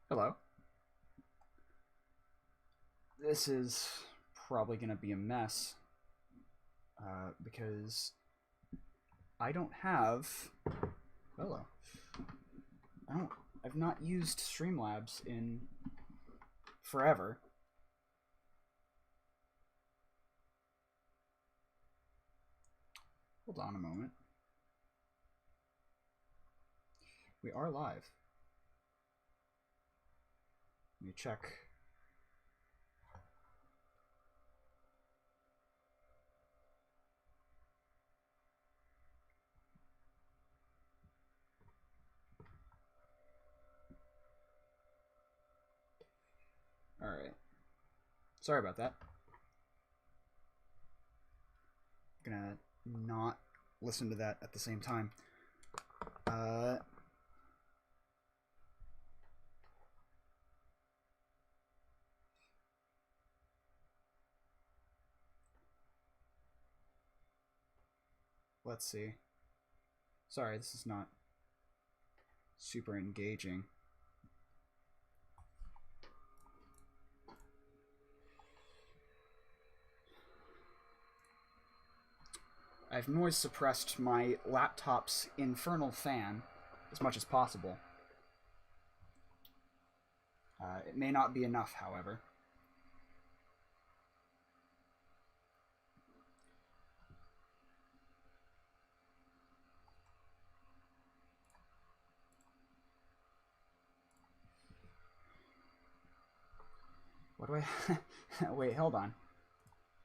Hello. This is probably going to be a mess because I don't have. Hello. I've not used Streamlabs in forever. Hold on a moment. We are live. Let me check. Alright. Sorry about that. I'm gonna not listen to that at the same time. Let's see. Sorry, this is not super engaging. I've noise suppressed my laptop's infernal fan as much as possible. It may not be enough, however. What do I... Wait, hold on.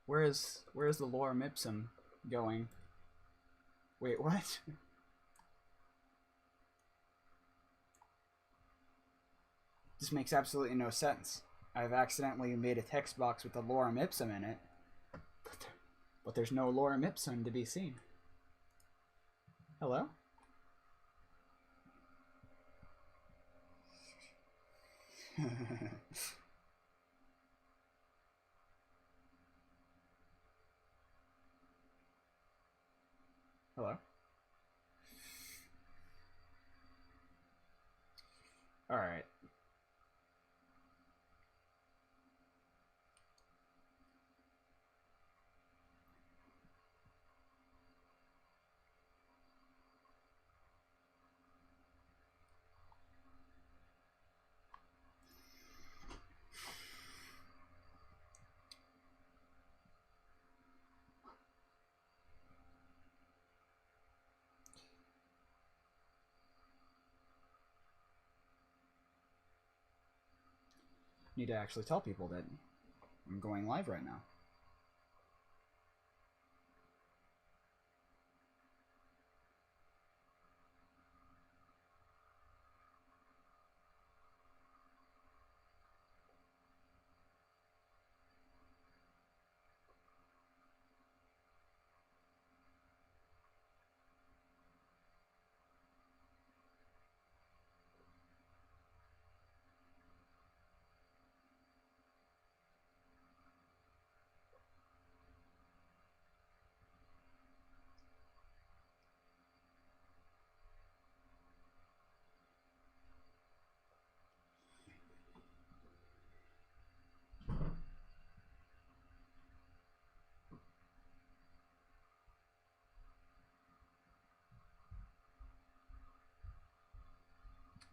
Where is the lorem ipsum going? Wait, what? This makes absolutely no sense. I've accidentally made a text box with the lorem ipsum in it, but there's no lorem ipsum to be seen. Hello? Hello? Alright. Need to actually tell people that I'm going live right now.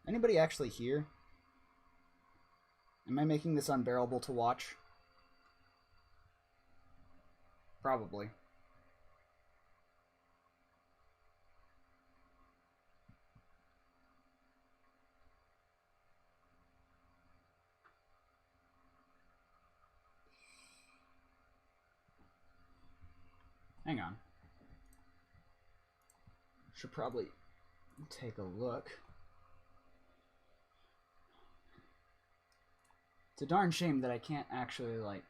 Anybody actually here? Am I making this unbearable to watch? Probably. Hang on. Should probably take a look. It's a darn shame that I can't actually, like...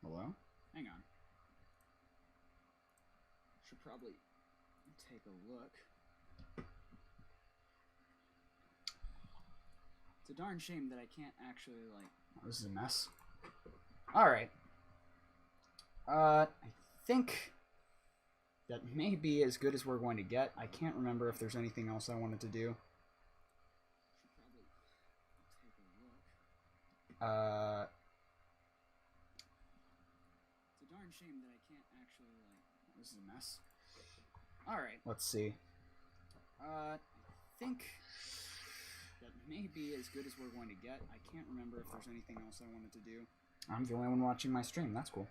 Hello? Hang on. Should probably take a look. It's a darn shame that I can't actually, like... Oh, this is a mess. Alright. I think that may be as good as we're going to get. I can't remember if there's anything else I wanted to do. It's a darn shame that I can't actually, like... This is a mess. Alright. Let's see. I think that may be as good as we're going to get. I can't remember if there's anything else I wanted to do. I'm the only one watching my stream. That's cool.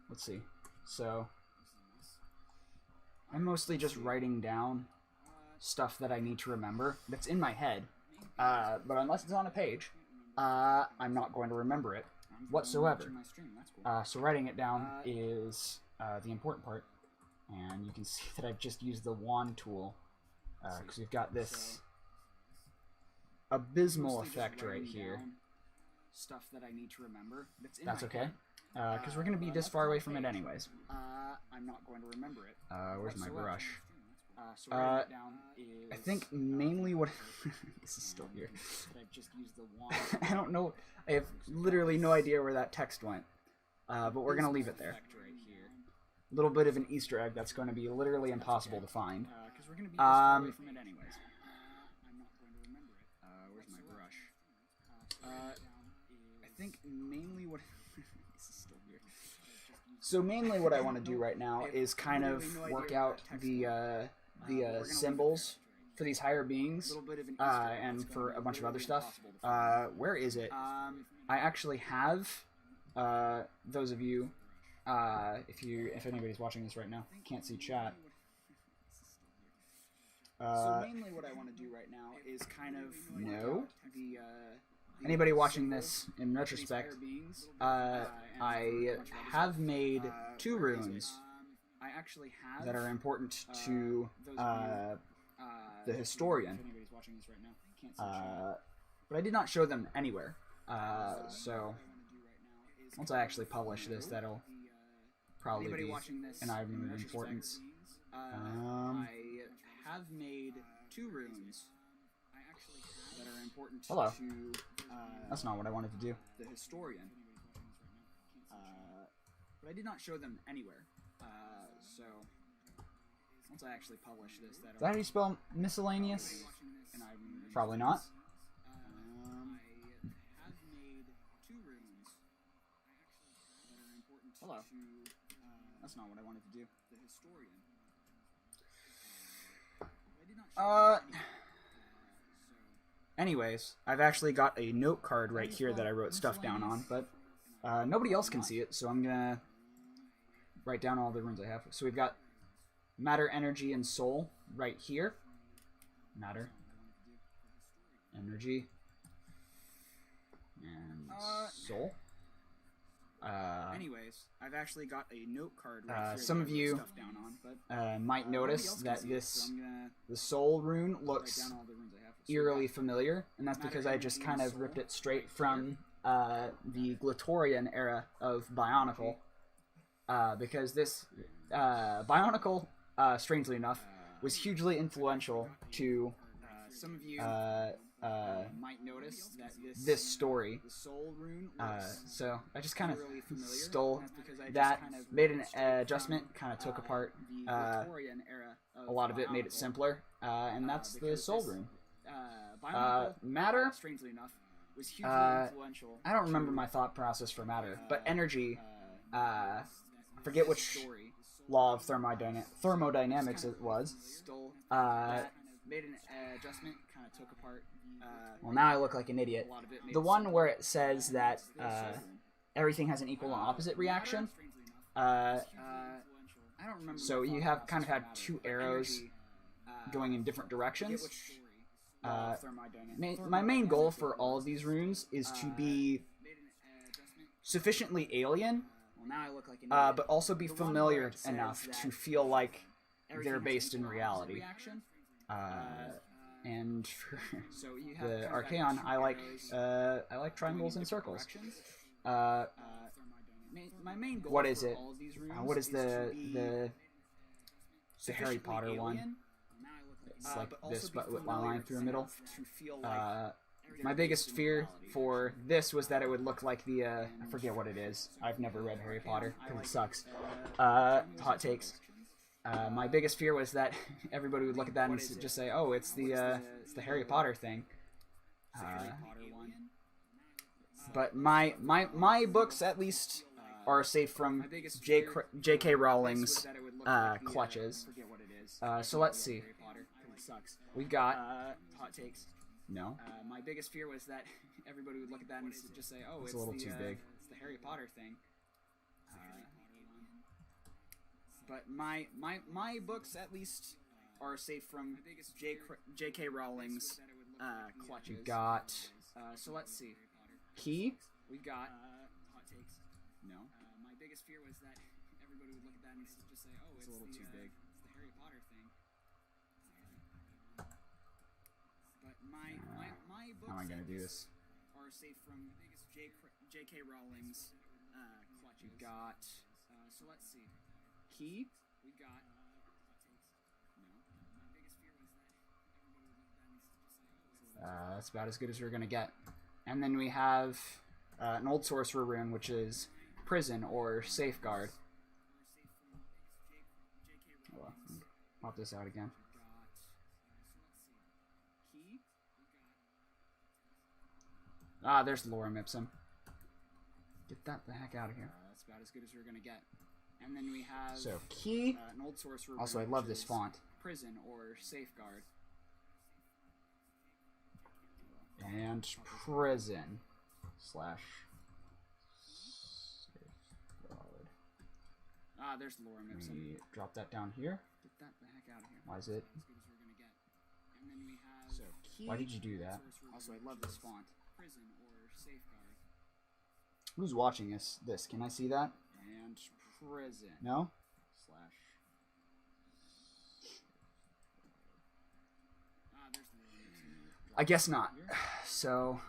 Let's see. So, I'm mostly just writing down stuff that I need to remember that's in my head. But unless it's on a page, I'm not going to remember it whatsoever. So writing it down is the important part. And you can see that I've just used the wand tool because we've got this abysmal effect right here. Stuff that I need to remember. That's okay, because we're going to be this far away from it anyways. I'm not going to remember it. Where's my brush? So writing it down is, I think mainly what this is still here. I've just used the wand. I don't know. I have literally no idea where that text went. But we're going to leave it there. A little bit of an Easter egg that's going to be literally impossible to find. Because we're going to be this far away from it anyways. I'm not going to remember it. Where's my brush? I think mainly what this is still here. So mainly what I want to do right now is kind of work out the symbols for these higher beings and for a bunch of other stuff. Where is it? I actually have those of you. If anybody's watching this right now, can't see chat. So mainly what I want to do right now is kind of anybody watching this in retrospect, I have made 2 runes that are important to the historian, but I did not show them anywhere. So once I actually publish this, that'll probably be an item of importance. I have made 2 runes that are important to that's not what I wanted to do. The historian. But I did not show them anywhere. So once I actually publish this, that'll... Is that how you spell miscellaneous? Probably not. I have made 2 runes that are important to that's not what I wanted to do. The historian. Anyways, I've actually got a note card right here that I wrote stuff down on, but nobody else can see it, so I'm gonna write down all the runes I have. So we've got matter, energy, and soul right here. Matter, energy, and soul. Anyways, I've actually got a note card right here. Some of you might notice that the soul rune looks eerily familiar, and that's because I just kind of ripped it straight from the Glatorian era of Bionicle. Because this Bionicle, strangely enough, was hugely influential to some of you might notice that this story. So I just kind of stole that, made an adjustment, kind of took apart a lot of it, made it simpler, and that's the soul rune. Matter, strangely enough, was hugely influential. I don't remember my thought process for matter, but energy, I forget which law of thermodynamics it was. Made an adjustment, kind of took apart. Well, now I look like an idiot. The one where it says that everything has an equal and opposite reaction. I don't remember. So you have kind of had 2 arrows going in different directions. My main goal for all of these runes is to be sufficiently alien, but also be familiar enough to feel like they're based in reality. And for the Archaeon, I like triangles and circles. What is it? What is the Harry Potter one? It's like this, but with a line through the middle. My biggest fear for this was that it would look like the, I forget what it is. I've never read Harry Potter, because it sucks. Hot takes. My biggest fear was that everybody would look at that and just say, oh, it's the Harry Potter thing. But my books, at least, are safe from J.K. Rowling's clutches. So let's see. We got hot takes. No. My biggest fear was that everybody would look at that and just say, "Oh, it's a little too big. It's the Harry Potter thing." But my books, at least, are safe from J.K. Rowling's clutches. We got. So let's see. Key. We got hot takes. No. My biggest fear was that everybody would look at that and just say, "Oh, it's a little too big. It's the Harry Potter thing." But my books, how am I gonna do this? Are safe from J.K. Rowling's clutches. We got. So let's see. Key. We got. No. My biggest fear was that everybody would look at that and just say, "Oh, that's about as good as we're gonna get." And then we have an old sorcerer rune, which is prison or safeguard. Oh, pop this out again. Ah, there's Lorem Ipsum. Get that the heck out of here. That's about as good as we're gonna get. And then we have key. An old sorcerer. Also, I love this font. Prison or safeguard. And prison slash safeguard. Ah, there's Lorem Ipsum. We drop that down here. Get that the heck out of here. Why is it? And then we have key. Why did you do that? Also, I love this font. Prison or safeguard. Who's watching this? Can I see that? And prison. No? Slash. I guess not. So.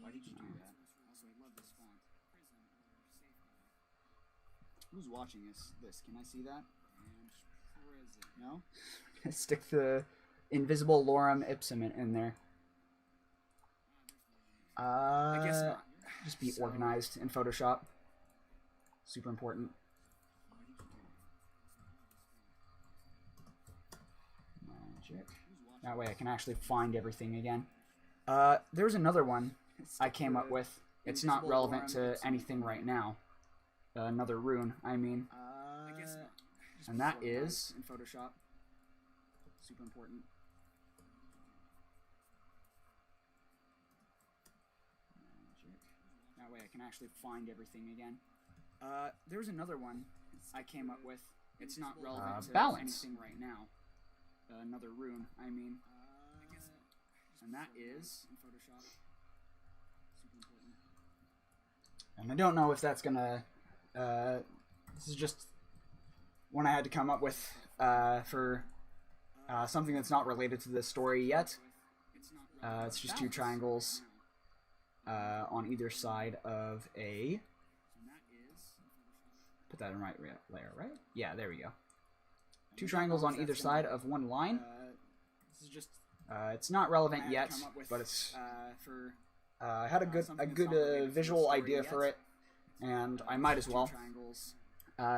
Why did you do that? Also, I love this font. Prison or safeguard. Who's watching this? Can I see that? And prison. No? Stick the invisible Lorem Ipsum in there. I guess not. Just be organized in Photoshop. Super important. Magic. That way I can actually find everything again. There's another one I came up with. It's not relevant to anything right now. Another rune, I mean. And that is in Photoshop. Super important. That way I can actually find everything again. There's another one I came up with. It's not relevant to anything right now. Another rune, I mean. And that is in Photoshop. Super important. And I don't know if that's gonna. This is just one I had to come up with for something that's not related to this story yet. It's just two triangles on either side of a. Put that in right layer, right? Yeah, there we go. Two triangles on either side of one line. This is just. It's not relevant yet, but it's. I had a good visual idea for it, and I might as well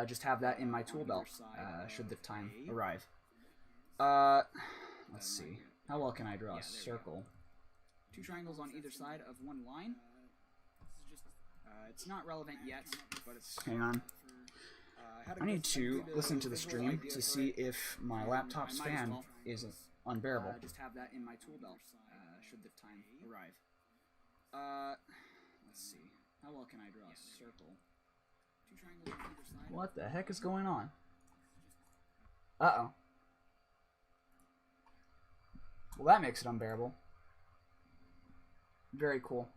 just have that in my tool belt should the time arrive. Let's see. How well can I draw a circle? Two triangles on either side of one line. It's not relevant yet, but it's. Hang on. I need to listen to the stream to see if my laptop's fan is unbearable. Just have that in my tool belt should the time arrive. Let's see. How well can I draw a circle? Two triangles on either side. What the heck is going on? Uh-oh. Well, that makes it unbearable. Very cool.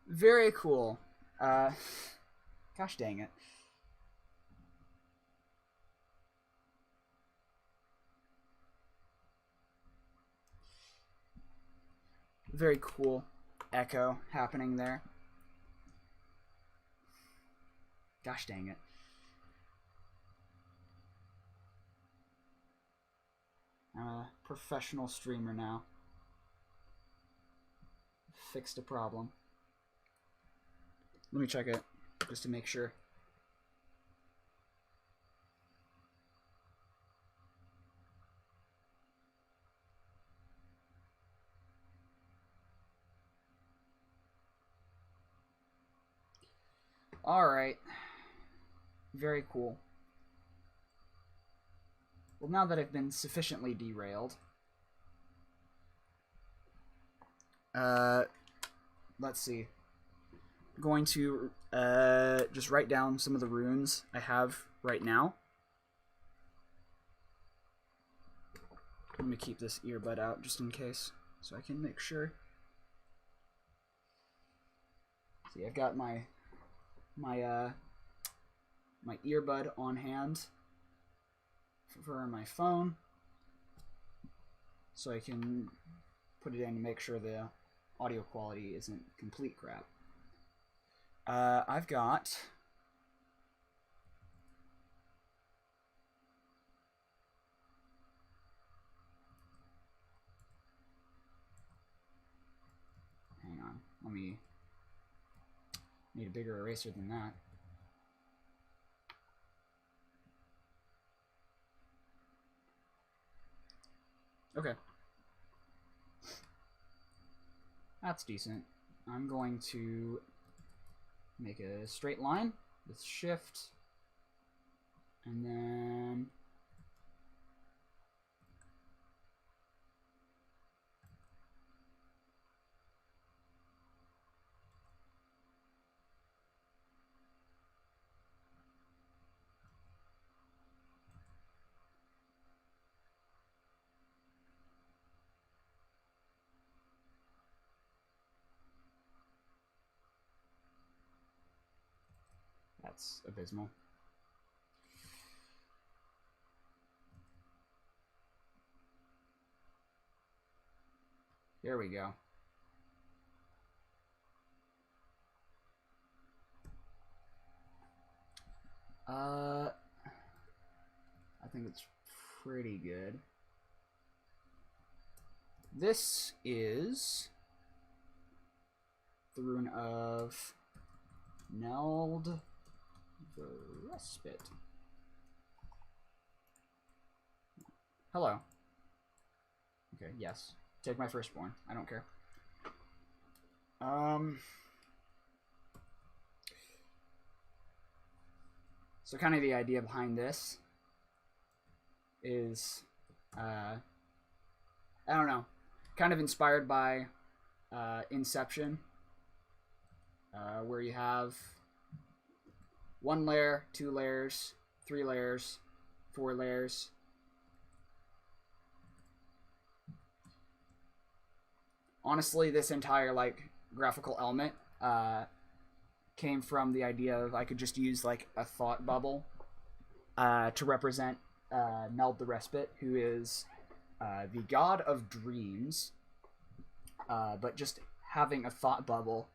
Very cool. Gosh dang it. very cool echo happening there. Gosh dang it. I'm a professional streamer now. Fixed a problem. Let me check it just to make sure. Alright. Very cool. Well, now that I've been sufficiently derailed, let's see. I'm going to just write down some of the runes I have right now. Let me keep this earbud out just in case, so I can make sure. See, I've got my earbud on hand for my phone, so I can put it in to make sure the audio quality isn't complete crap. I've got hang on, let me need a bigger eraser than that. Okay. That's decent. I'm going to make a straight line with shift, and then that's abysmal. There we go. I think it's pretty good. This is the rune of Neld the Respite. Hello. Okay, yes. Take my firstborn. I don't care. So kind of the idea behind this is, I don't know, kind of inspired by Inception, where you have 1 layer, 2 layers, 3 layers, 4 layers. Honestly, this entire graphical element came from the idea of I could just use a thought bubble to represent Neld the Respite, who is the god of dreams, but just having a thought bubble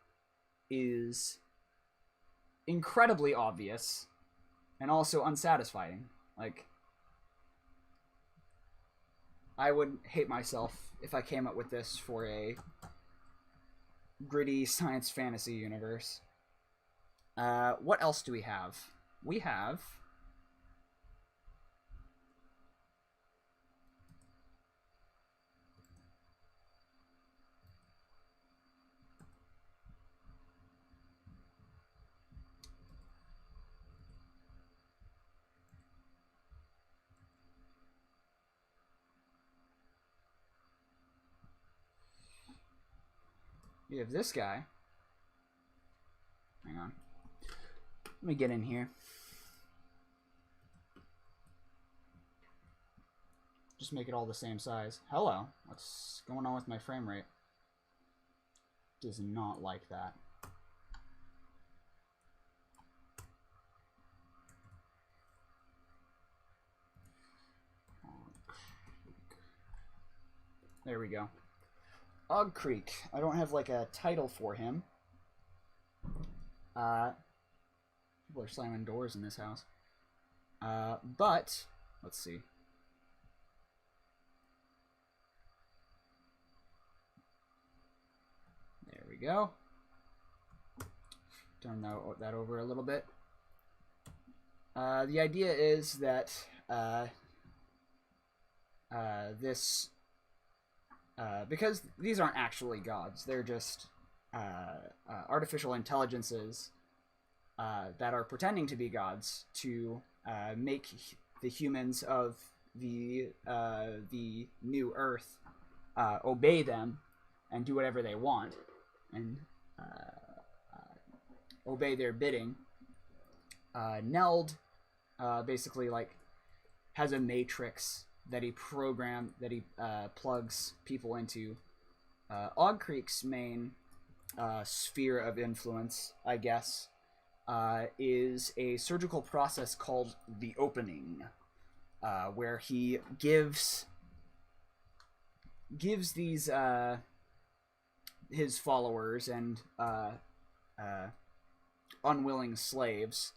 is incredibly obvious and also unsatisfying. I would hate myself if I came up with this for a gritty science fantasy universe. What else do we have? We have this guy. Hang on. Let me get in here. Just make it all the same size. Hello. What's going on with my frame rate? Does not like that. There we go. Og Creek. I don't have like a title for him. People are slamming doors in this house. But let's see. There we go. Turn that over a little bit. The idea is that because these aren't actually gods, they're just artificial intelligences that are pretending to be gods to make the humans of the new Earth obey them and do whatever they want and obey their bidding. Neld basically like has a matrix that he plugs people into. Og Creek's main sphere of influence, I guess, is a surgical process called the opening, where he gives these his followers and unwilling slaves,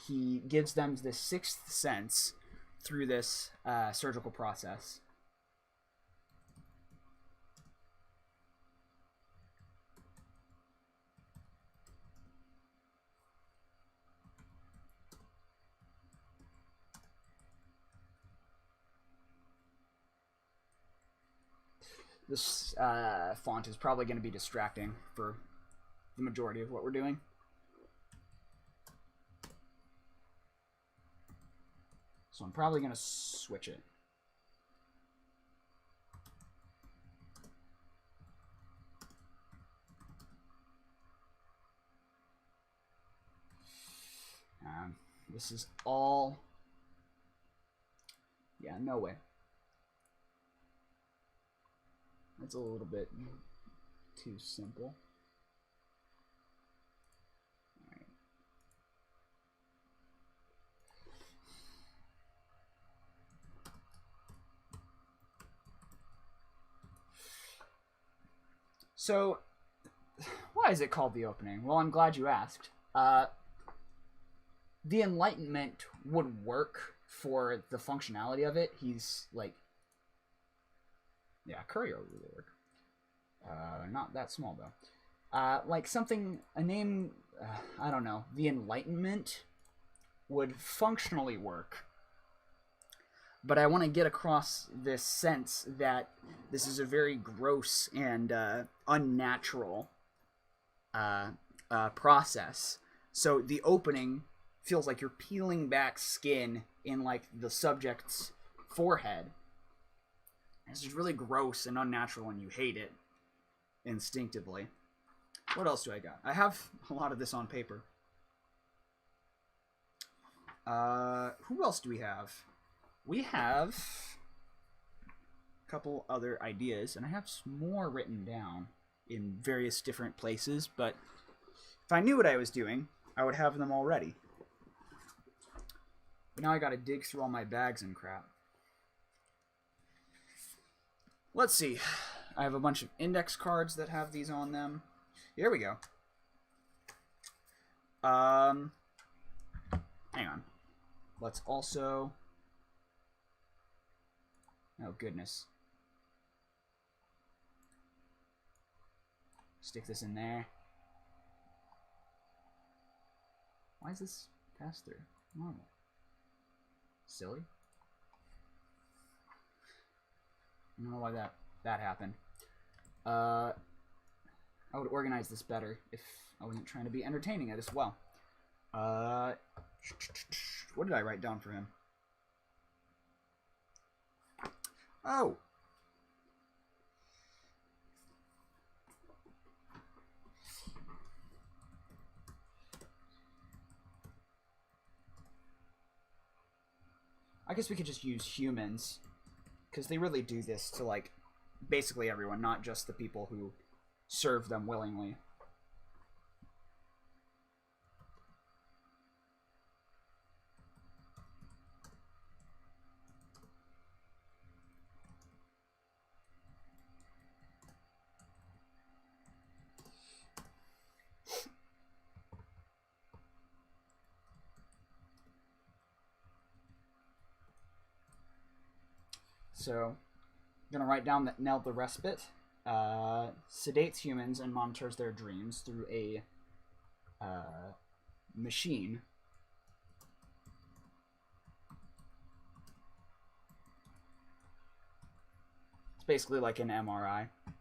he gives them the sixth sense through this surgical process. This font is probably going to be distracting for the majority of what we're doing. So I'm probably going to switch it. This is all... Yeah, no way. That's a little bit too simple. All right. So, why is it called the opening? Well, I'm glad you asked. The Enlightenment would work for the functionality of it. He's like... Yeah, courier would really work. Not that small, though. Like something, a name, I don't know. The Enlightenment would functionally work. But I want to get across this sense that this is a very gross and unnatural process. So the opening feels like you're peeling back skin in like the subject's forehead. It's just really gross and unnatural and you hate it instinctively. What else do I got? I have a lot of this on paper. Who else do we have? We have a couple other ideas, and I have some more written down in various different places, but if I knew what I was doing, I would have them already. But now I gotta dig through all my bags and crap. Let's see. I have a bunch of index cards that have these on them. Here we go. Hang on. Let's also... Oh, goodness. Stick this in there. Why is this pass through? Normal. Silly. I don't know why that happened. I would organize this better if I wasn't trying to be entertaining as well. What did I write down for him? Oh! I guess we could just use humans, because they really do this to, like, basically everyone, not just the people who serve them willingly. So I'm gonna write down that Nell the Respite sedates humans and monitors their dreams through a machine. It's basically like an MRI. I'm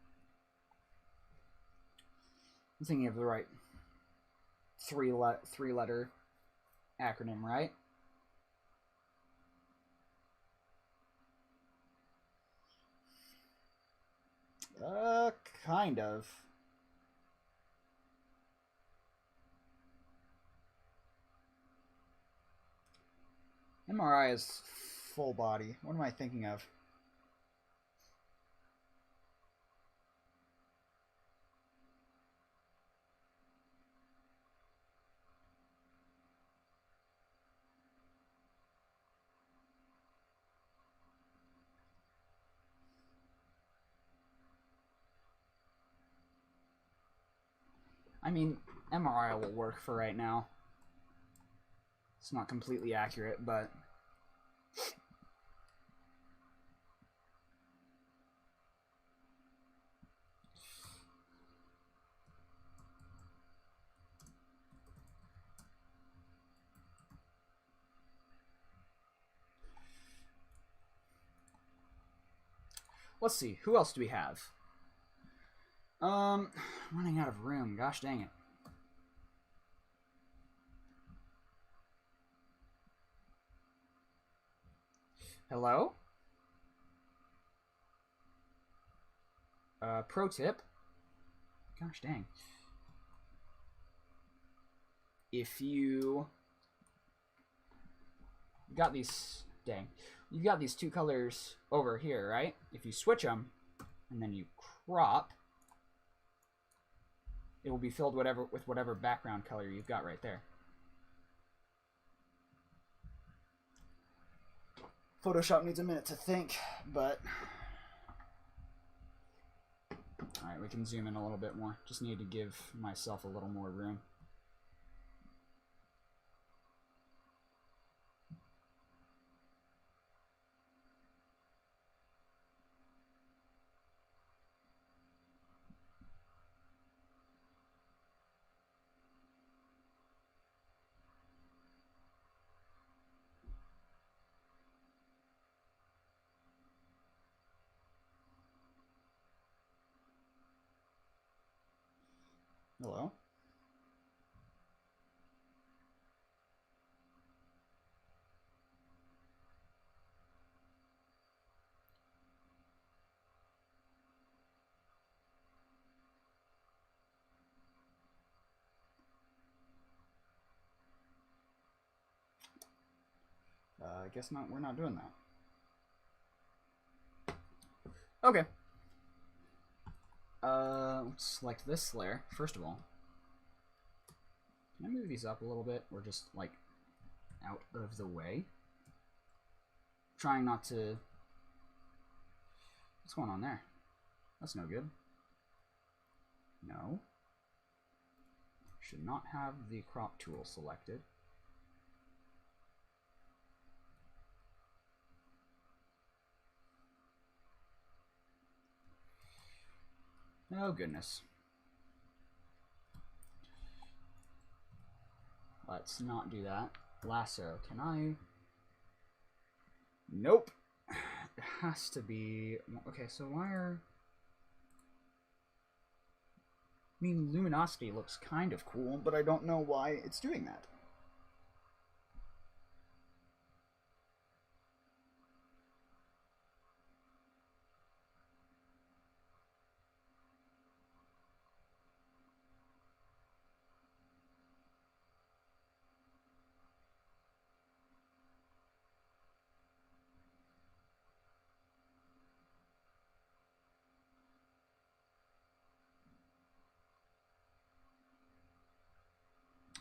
thinking of the right three-letter acronym, right? Kind of. MRI is full body. What am I thinking of? I mean, MRI will work for right now. It's not completely accurate, but... Let's see, who else do we have? Running out of room, gosh dang it. Hello? Pro tip. Gosh dang. If you got these, dang, you got these two colors over here, right? If you switch them and then you crop, it will be filled with whatever background color you've got right there. Photoshop needs a minute to think, but... Alright, we can zoom in a little bit more. Just need to give myself a little more room. Hello? I guess not. We're not doing that. Okay. Let's select this layer, first of all. Can I move these up a little bit, or just, like, out of the way? Trying not to... What's going on there? That's no good. No. Should not have the crop tool selected. Oh, goodness. Let's not do that. Lasso, can I... Nope. It has to be... Okay, so why are... I mean, luminosity looks kind of cool, but I don't know why it's doing that.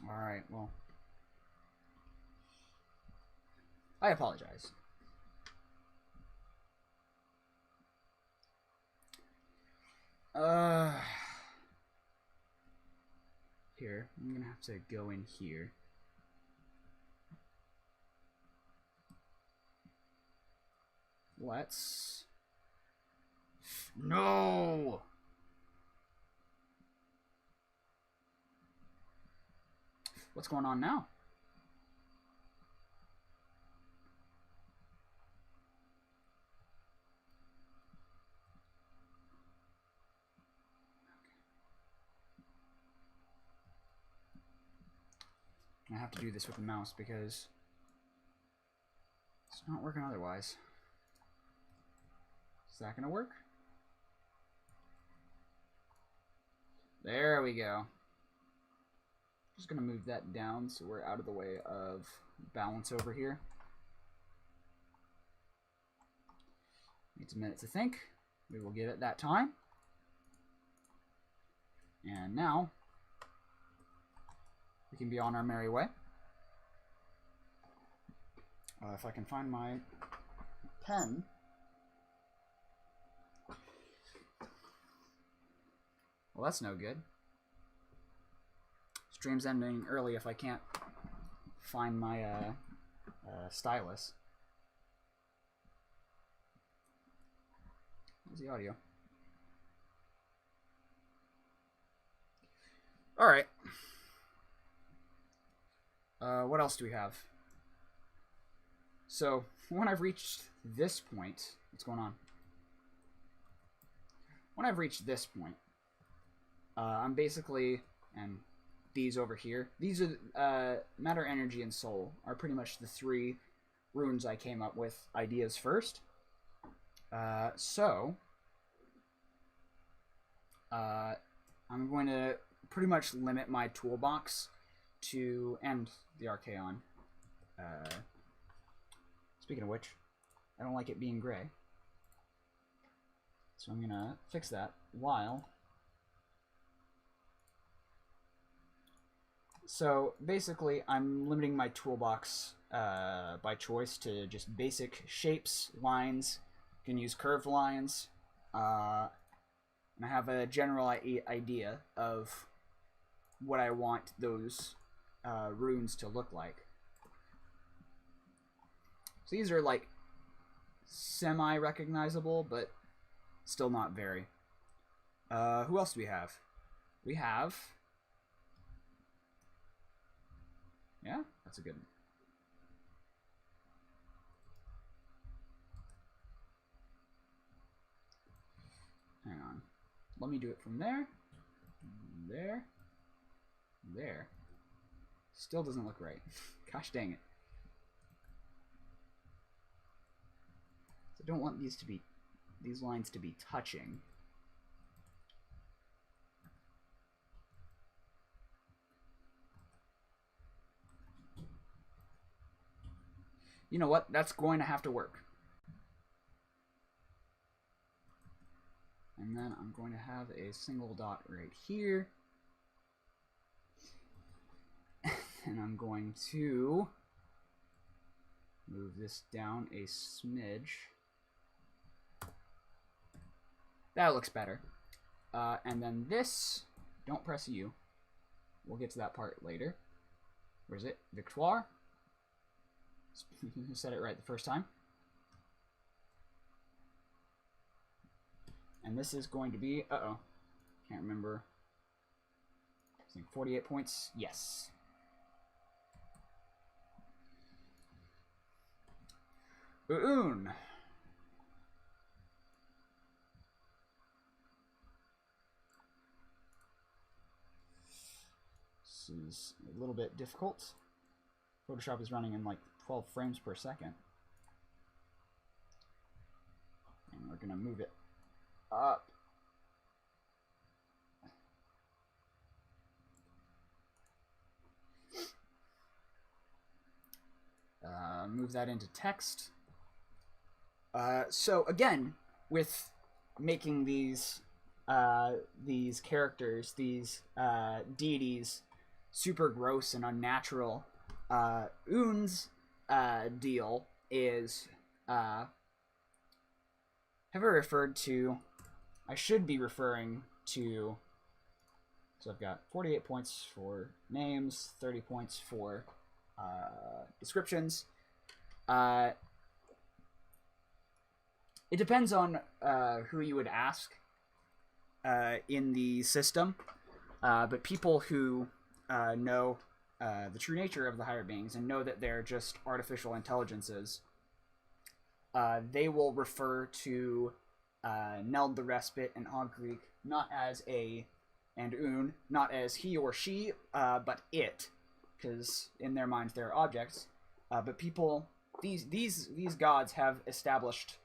Alright, well. I apologize. Here, I'm gonna have to go in here. let's... No! What's going on now? I have to do this with the mouse because it's not working otherwise. Is that going to work? There we go. Just going to move that down so we're out of the way of balance over here. Needs a minute to think. We will give it that time. And now we can be on our merry way. If I can find my pen. Well, that's no good. Stream's ending early if I can't find my stylus. Where's the audio? Alright. What else do we have? So, when I've reached this point... What's going on? When I've reached this point, I'm basically... And these over here. These are... Matter, Energy, and Soul are pretty much the 3 runes I came up with ideas first. I'm going to pretty much limit my toolbox to... And the Archaeon. Speaking of which, I don't like it being gray. So I'm going to fix that while... So basically, I'm limiting my toolbox by choice to just basic shapes, lines. You can use curved lines. And I have a general idea of what I want those runes to look like. So these are like semi-recognizable, but still not very. Who else do we have? We have... Yeah, that's a good one. Hang on. Let me do it from there. There. There. Still doesn't look right. Gosh dang it. So I don't want these lines to be touching. You know what? That's going to have to work. And then I'm going to have a single dot right here. And I'm going to move this down a smidge. That looks better. And then this, don't press U. We'll get to that part later. Where's it? Victoire. Said it right the first time. And this is going to be, can't remember. I think 48 points. Yes. Boon. This is a little bit difficult. Photoshop is running in like 12 frames per second. And we're going to move it up. Move that into text. So again, with making these characters, these deities, super gross and unnatural, Un's deal is, have I referred to, I should be referring to, so I've got 48 points for names, 30 points for descriptions. It depends on who you would ask in the system, but people who know the true nature of the higher beings and know that they're just artificial intelligences, they will refer to Neld the Respite and Og Greek not as a and Un, not as he or she, but it, because in their minds they're objects. But people, these gods have established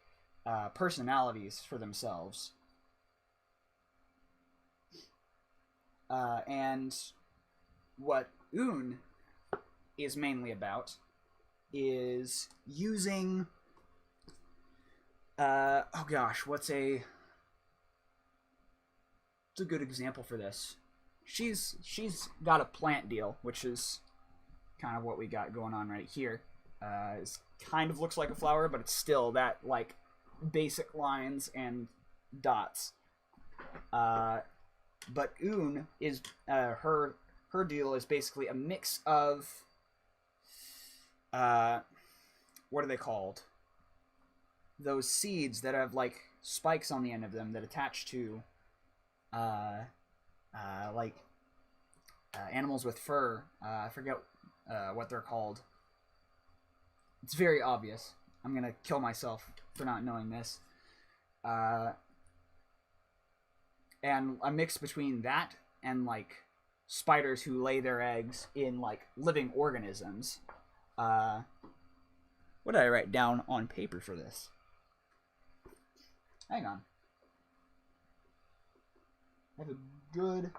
personalities for themselves, and what Un is mainly about is using. Oh gosh, what's a good example for this? She's got a plant deal, which is kind of what we got going on right here. It kind of looks like a flower, but it's still that like basic lines and dots. But Un is her deal is basically a mix of what are they called? Those seeds that have like spikes on the end of them that attach to animals with fur. I forget what they're called. It's very obvious. I'm gonna kill myself for not knowing this. And a mix between that and like spiders who lay their eggs in like living organisms. What did I write down on paper for this? Hang on. I have a good...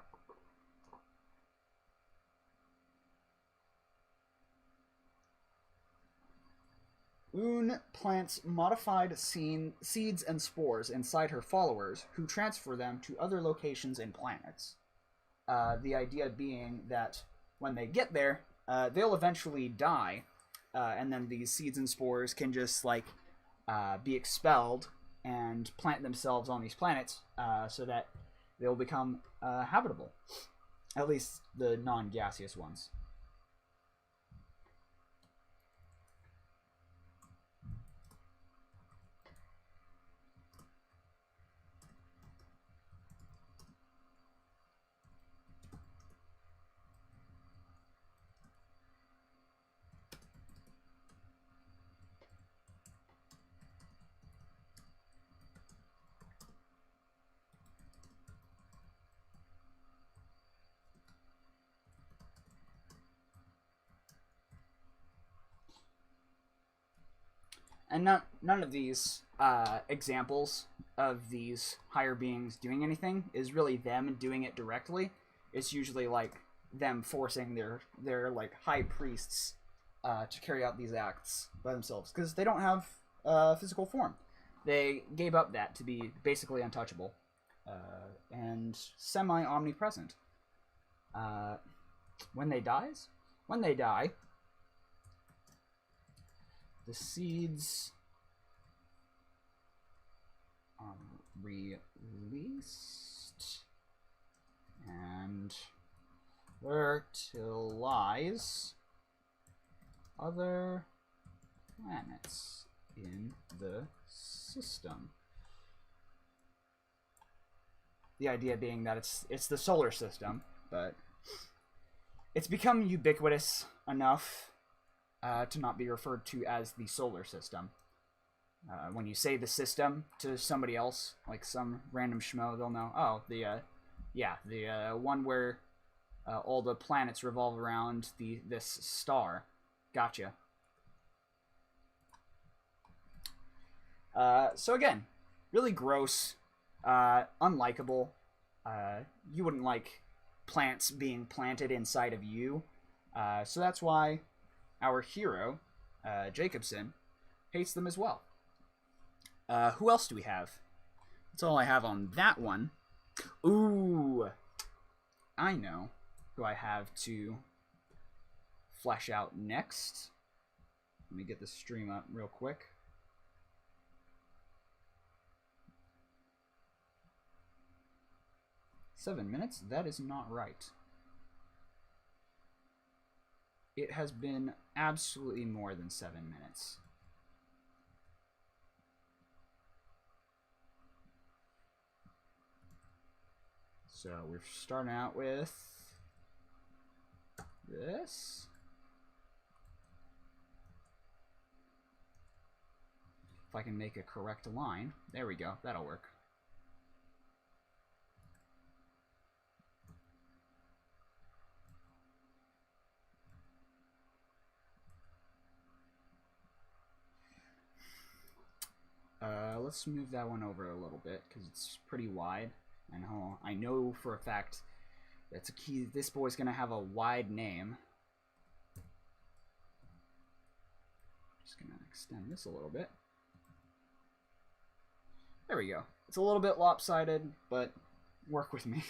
Un plants modified seeds and spores inside her followers, who transfer them to other locations and planets. The idea being that when they get there, they'll eventually die, and then these seeds and spores can just like be expelled and plant themselves on these planets, so that they'll become habitable. At least the non-gaseous ones. And none of these examples of these higher beings doing anything is really them doing it directly. It's usually like them forcing their like high priests to carry out these acts by themselves, because they don't have physical form. They gave up that to be basically untouchable and semi-omnipresent. When they die, the seeds are released and fertilize other planets in the system. The idea being that it's the solar system, but it's become ubiquitous enough to not be referred to as the solar system. When you say the system to somebody else, like some random schmo, they'll know, oh, the one where all the planets revolve around this star. Gotcha. So again, really gross, unlikable. You wouldn't like plants being planted inside of you. So that's why our hero, Jacobson, hates them as well. Who else do we have? That's all I have on that one. Ooh, I know who I have to flesh out next. Let me get the stream up real quick. "7 minutes? That is not right. It has been absolutely more than 7 minutes. So we're starting out with this. If I can make a correct line. There we go. That'll work. Let's move that one over a little bit because it's pretty wide, and I know for a fact that's a key. This boy's gonna have a wide name. Just gonna extend this a little bit. There we go. It's a little bit lopsided, but work with me.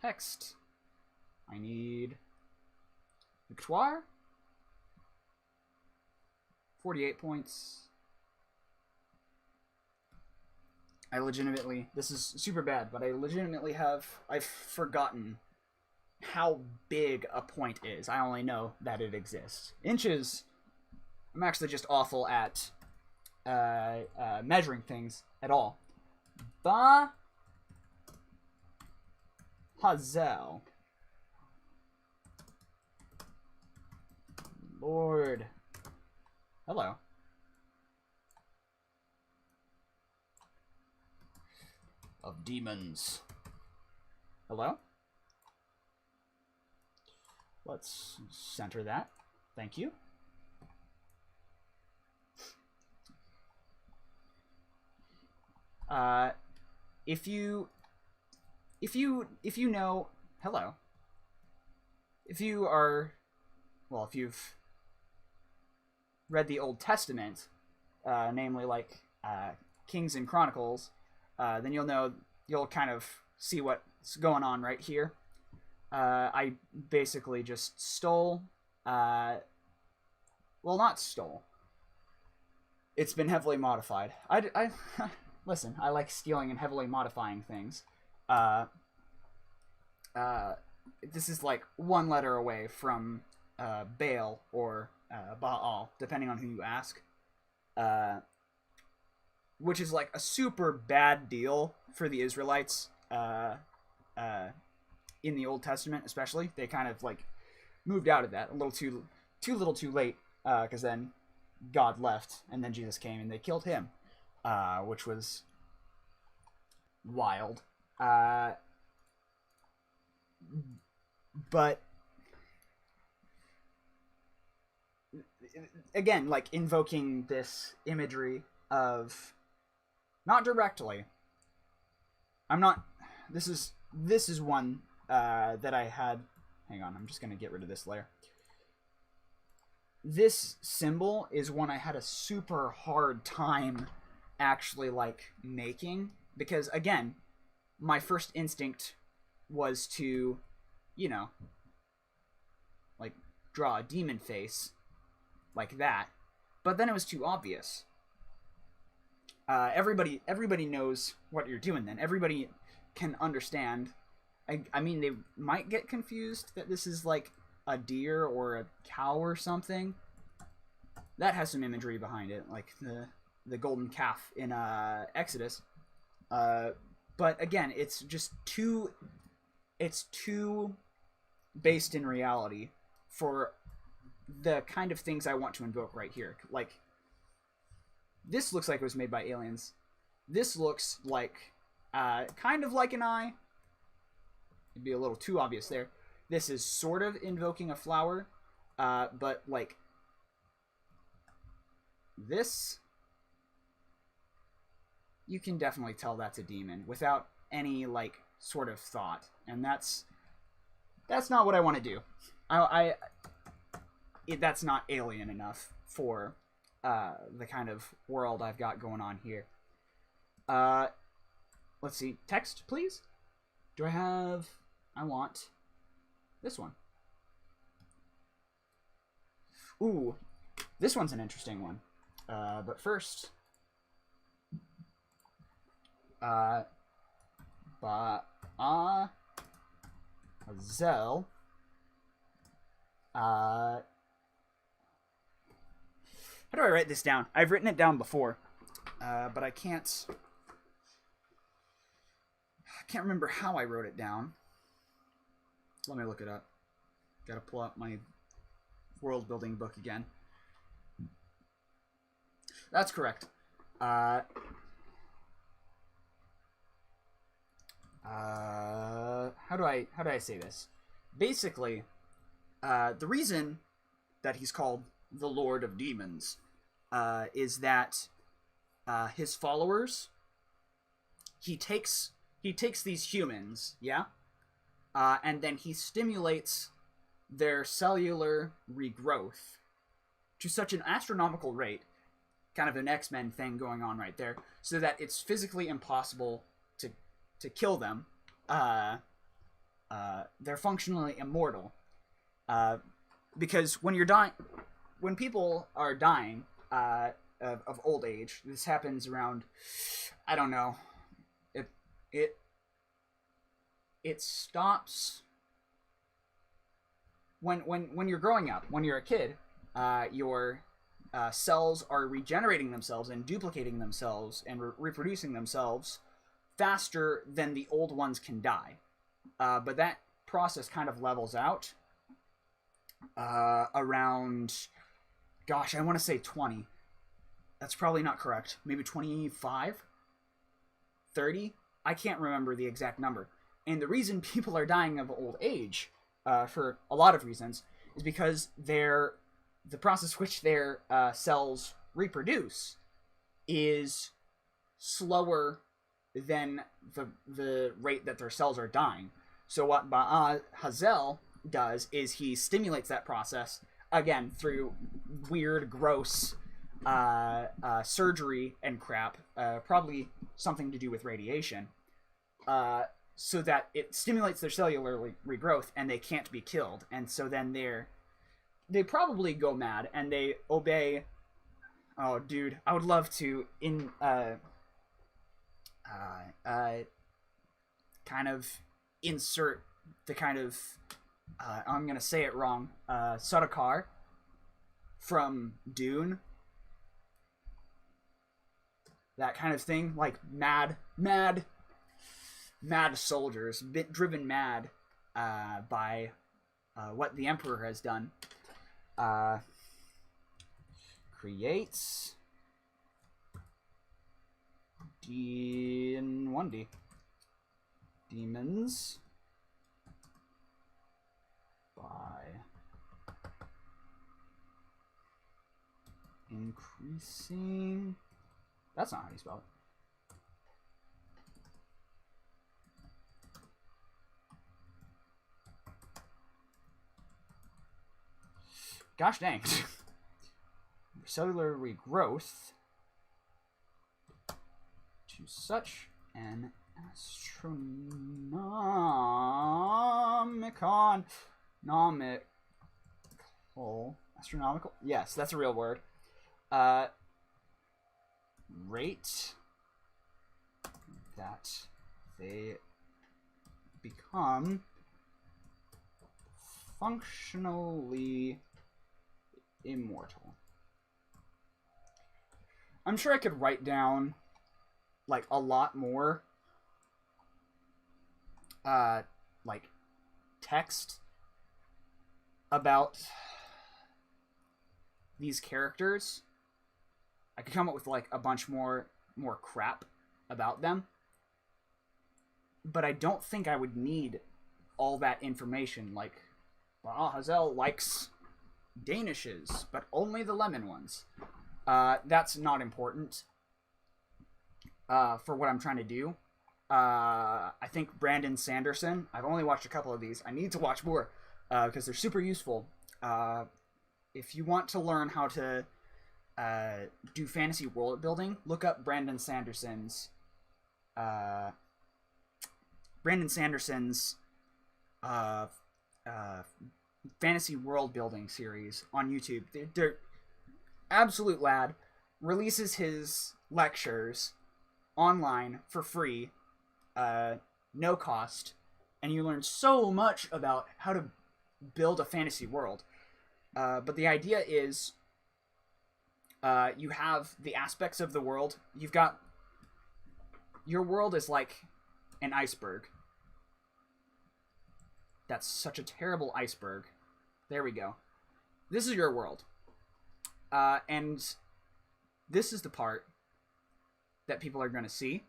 Text. I need Victoire. 48 points. I legitimately, this is super bad, but I've forgotten how big a point is. I only know that it exists. Inches, I'm actually just awful at measuring things at all. Ba Hazel. Lord. Hello. Of demons. Hello? Let's center that. Thank you. If you know, hello. If you are, well, if you've read the Old Testament, namely like Kings and Chronicles, then you'll kind of see what's going on right here. I basically just stole, well, not stole. It's been heavily modified. I listen, I like stealing and heavily modifying things. This is like one letter away from Baal or Baal, depending on who you ask. Which is like a super bad deal for the Israelites in the Old Testament, especially. They kind of like moved out of that a little too late, because then God left and then Jesus came and they killed him, which was wild. But again, like invoking this imagery of, not directly, I'm not, this is one that I had, hang on, I'm just going to get rid of this layer. This symbol is one I had a super hard time actually like making, because again, my first instinct was to, you know, like draw a demon face like that, but then it was too obvious. Everybody knows what you're doing then. Everybody can understand. I mean, they might get confused that this is like a deer or a cow or something. That has some imagery behind it, like the golden calf in Exodus. But again, it's just too based in reality for the kind of things I want to invoke right here. Like, this looks like it was made by aliens. This looks like kind of like an eye. It'd be a little too obvious there. This is sort of invoking a flower, but like this, you can definitely tell that's a demon without any like sort of thought, and that's not what I want to do. That's not alien enough for the kind of world I've got going on here. Let's see. Text, please. Do I have... I want this one. Ooh, this one's an interesting one. But first... Zel. How do I write this down? I've written it down before, but I can't I can't remember how I wrote it down. Let me look it up. Gotta pull up my world building book again. That's correct. How do I say this? Basically, the reason that he's called the Lord of Demons is that his followers, he takes these humans, yeah, and then he stimulates their cellular regrowth to such an astronomical rate, kind of an X-Men thing going on right there, so that it's physically impossible to kill them. They're functionally immortal. Because when people are dying of old age, this happens around, I don't know, it stops when you're growing up. When you're a kid, your cells are regenerating themselves and duplicating themselves and reproducing themselves faster than the old ones can die. But that process kind of levels out around, gosh, I want to say 20. That's probably not correct. Maybe 25? 30? I can't remember the exact number. And the reason people are dying of old age, for a lot of reasons, is because the process which their cells reproduce is slower than the rate that their cells are dying. So what Hazel does is he stimulates that process, again, through weird, gross surgery and crap, probably something to do with radiation, so that it stimulates their cellular regrowth and they can't be killed. And so then they probably go mad and they obey. Oh, dude, I would love to kind of insert the kind of I'm gonna say it wrong, Sudakar from Dune, that kind of thing, like mad soldiers, driven mad by what the Emperor has done. Creates D1D demons by increasing. That's not how you spell it. Gosh dang. Cellular regrowth to such an astronomical, yes, that's a real word, rate that they become functionally immortal. I'm sure I could write down like a lot more like text about these characters. I could come up with like a bunch more crap about them, but I don't think I would need all that information. Like, Hazel likes Danishes, but only the lemon ones. That's not important for what I'm trying to do. I think Brandon Sanderson, I've only watched a couple of these. I need to watch more because they're super useful. If you want to learn how to do fantasy world building, look up Brandon Sanderson's fantasy world building series on YouTube. They're absolute lad. Releases his lectures online for free, no cost, and you learn so much about how to build a fantasy world. But the idea is, you have the aspects of the world. You've got, your world is like an iceberg. That's such a terrible iceberg. There we go. This is your world. And this is the part that people are going to see.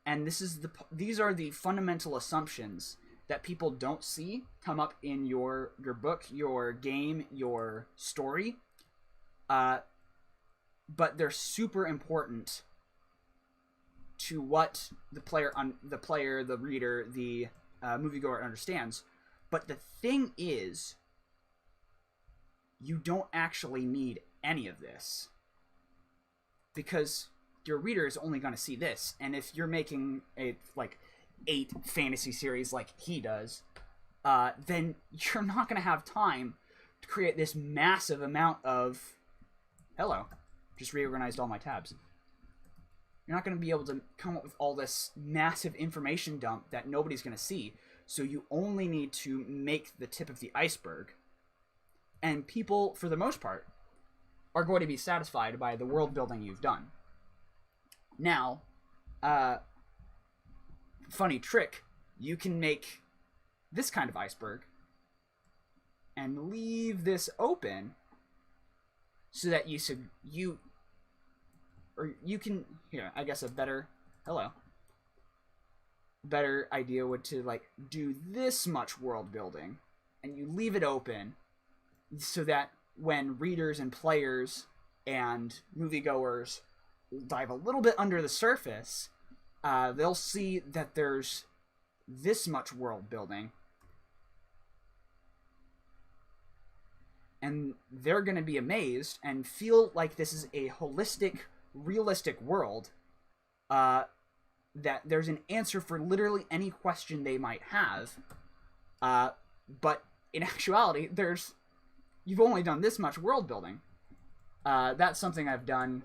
And these are the fundamental assumptions that people don't see come up in your book, your game, your story. But they're super important to what the player, the reader, the moviegoer understands. But the thing is, you don't actually need any of this, because your reader is only going to see this. And if you're making a 8 fantasy series like he does, then you're not going to have time to create this massive amount of... Hello. Just reorganized all my tabs. You're not going to be able to come up with all this massive information dump that nobody's going to see. So you only need to make the tip of the iceberg. And people, for the most part, are going to be satisfied by the world building you've done. Now, funny trick, you can make this kind of iceberg and leave this open so that you can, here, I guess a better idea would to do this much world building, and you leave it open so that when readers and players and moviegoers dive a little bit under the surface, they'll see that there's this much world building, and they're going to be amazed and feel like this is a holistic, realistic world, that there's an answer for literally any question they might have, but in actuality, you've only done this much world building. That's something I've done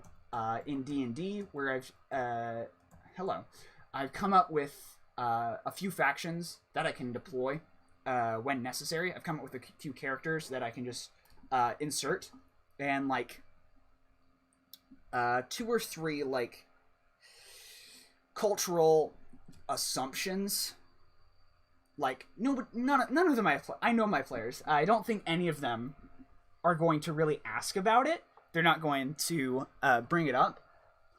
in D&D, where I've come up with a few factions that I can deploy when necessary. I've come up with a few characters that I can just insert, and 2 or 3 cultural assumptions. None of them I know my players. I don't think any of them are going to really ask about it. They're not going to bring it up.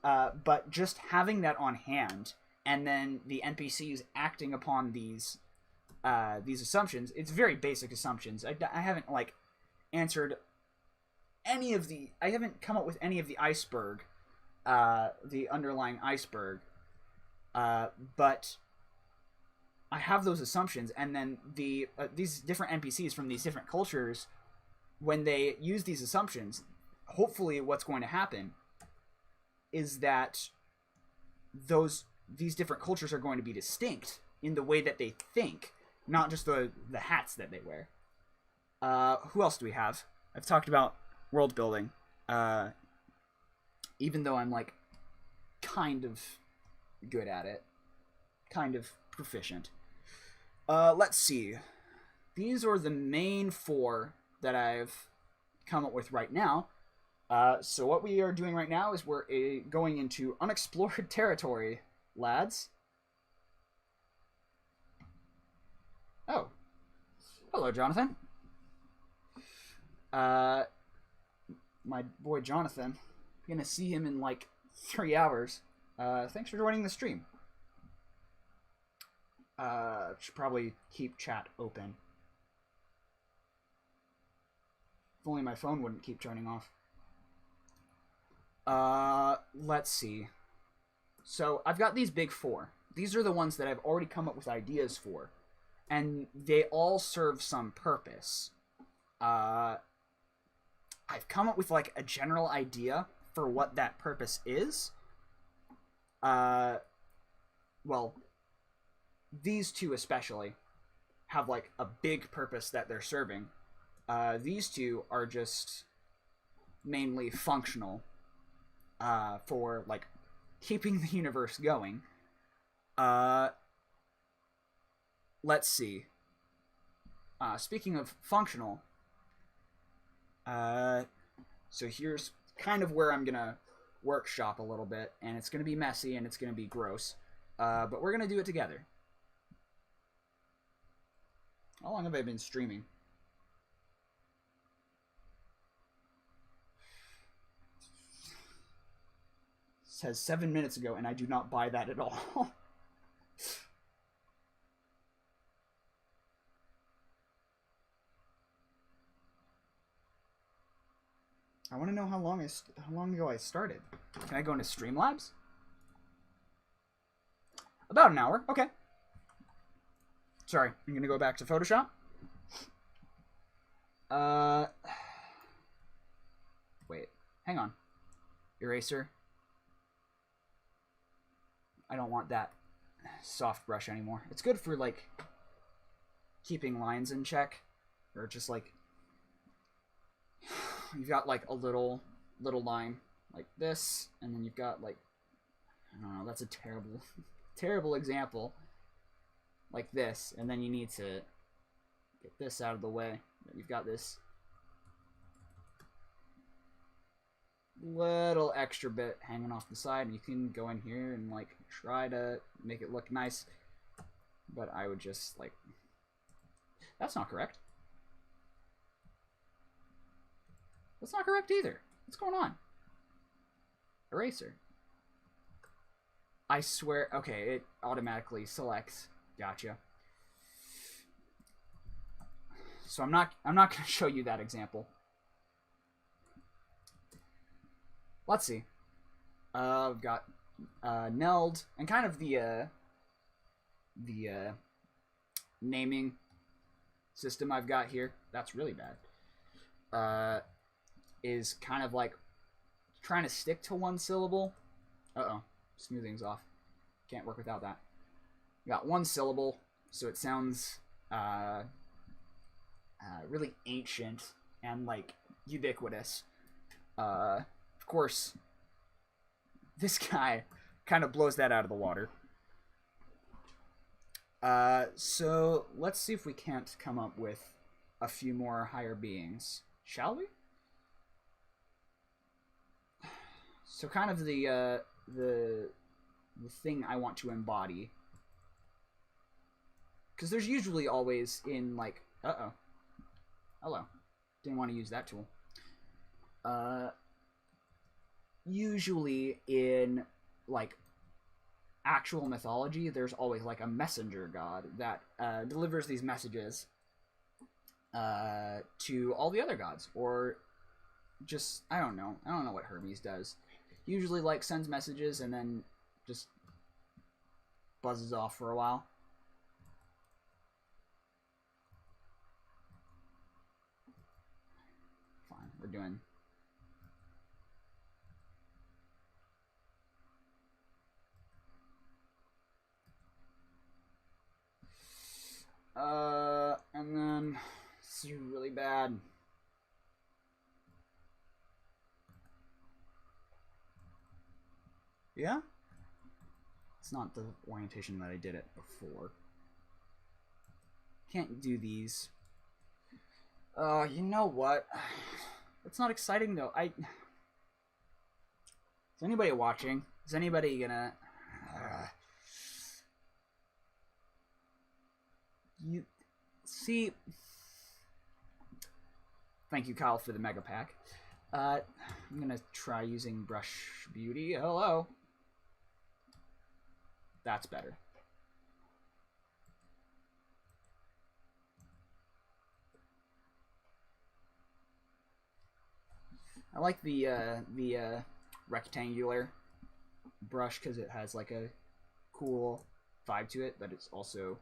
But just having that on hand, and then the NPCs acting upon these assumptions. It's very basic assumptions. I haven't answered any of the... I haven't come up with any of the iceberg, the underlying iceberg. But I have those assumptions, and then these different NPCs from these different cultures, when they use these assumptions, hopefully what's going to happen is that these different cultures are going to be distinct in the way that they think, not just the hats that they wear. Who else do we have? I've talked about world building, even though I'm kind of good at it, kind of proficient. Let's see. These are the main 4 that I've come up with right now. So what we are doing right now is we're going into unexplored territory, lads. Oh. Hello, Jonathan. My boy Jonathan. I'm gonna see him in 3 hours. Thanks for joining the stream. Should probably keep chat open. If only my phone wouldn't keep turning off. Let's see. So, I've got these big 4. These are the ones that I've already come up with ideas for. And they all serve some purpose. I've come up with a general idea for what that purpose is. Well, these 2 especially have a big purpose that they're serving. These 2 are just mainly functional, for keeping the universe going. Let's see. Speaking of functional, so here's kind of where I'm gonna workshop a little bit, and it's gonna be messy and it's gonna be gross. but we're going to do it together. How long have I been streaming? It says 7 minutes ago, and I do not buy that at all. I want to know how long ago I started. Can I go into Streamlabs? About an hour. Okay. Sorry, I'm gonna go back to Photoshop. Wait, hang on. Eraser. I don't want that soft brush anymore. It's good for like keeping lines in check, or just like you've got like a little line like this, and then you've got like, I don't know, that's a terrible example, like this, and then you need to get this out of the way. You've got this little extra bit hanging off the side, and you can go in here and like try to make it look nice, but I would just like, that's not correct. That's not correct either. What's going on? Eraser. I swear. Okay, it automatically selects. Gotcha. So I'm not going to show you that example. Let's see. We've got Neld, and kind of the naming system I've got here. That's really bad. Is kind of like trying to stick to one syllable. Uh-oh. Smoothing's off. Can't work without that. We got one syllable, so it sounds really ancient and like ubiquitous. Of course, this guy kind of blows that out of the water. So let's see if we can't come up with a few more higher beings, shall we? So kind of the thing I want to embody, because there's usually always in like, hello, didn't want to use that tool. Usually in like actual mythology, there's always like a messenger god that delivers these messages to all the other gods, or just I don't know what Hermes does. Usually like sends messages and then just buzzes off for a while. Fine, we're doing and then this is really bad. Yeah? It's not the orientation that I did it before. Can't do these. You know what? It's not exciting though. Is anybody watching? Is anybody gonna... You see... Thank you, Kyle, for the mega pack. I'm gonna try using Brush Beauty. Hello. That's better. I like the rectangular brush because it has like a cool vibe to it, but it's also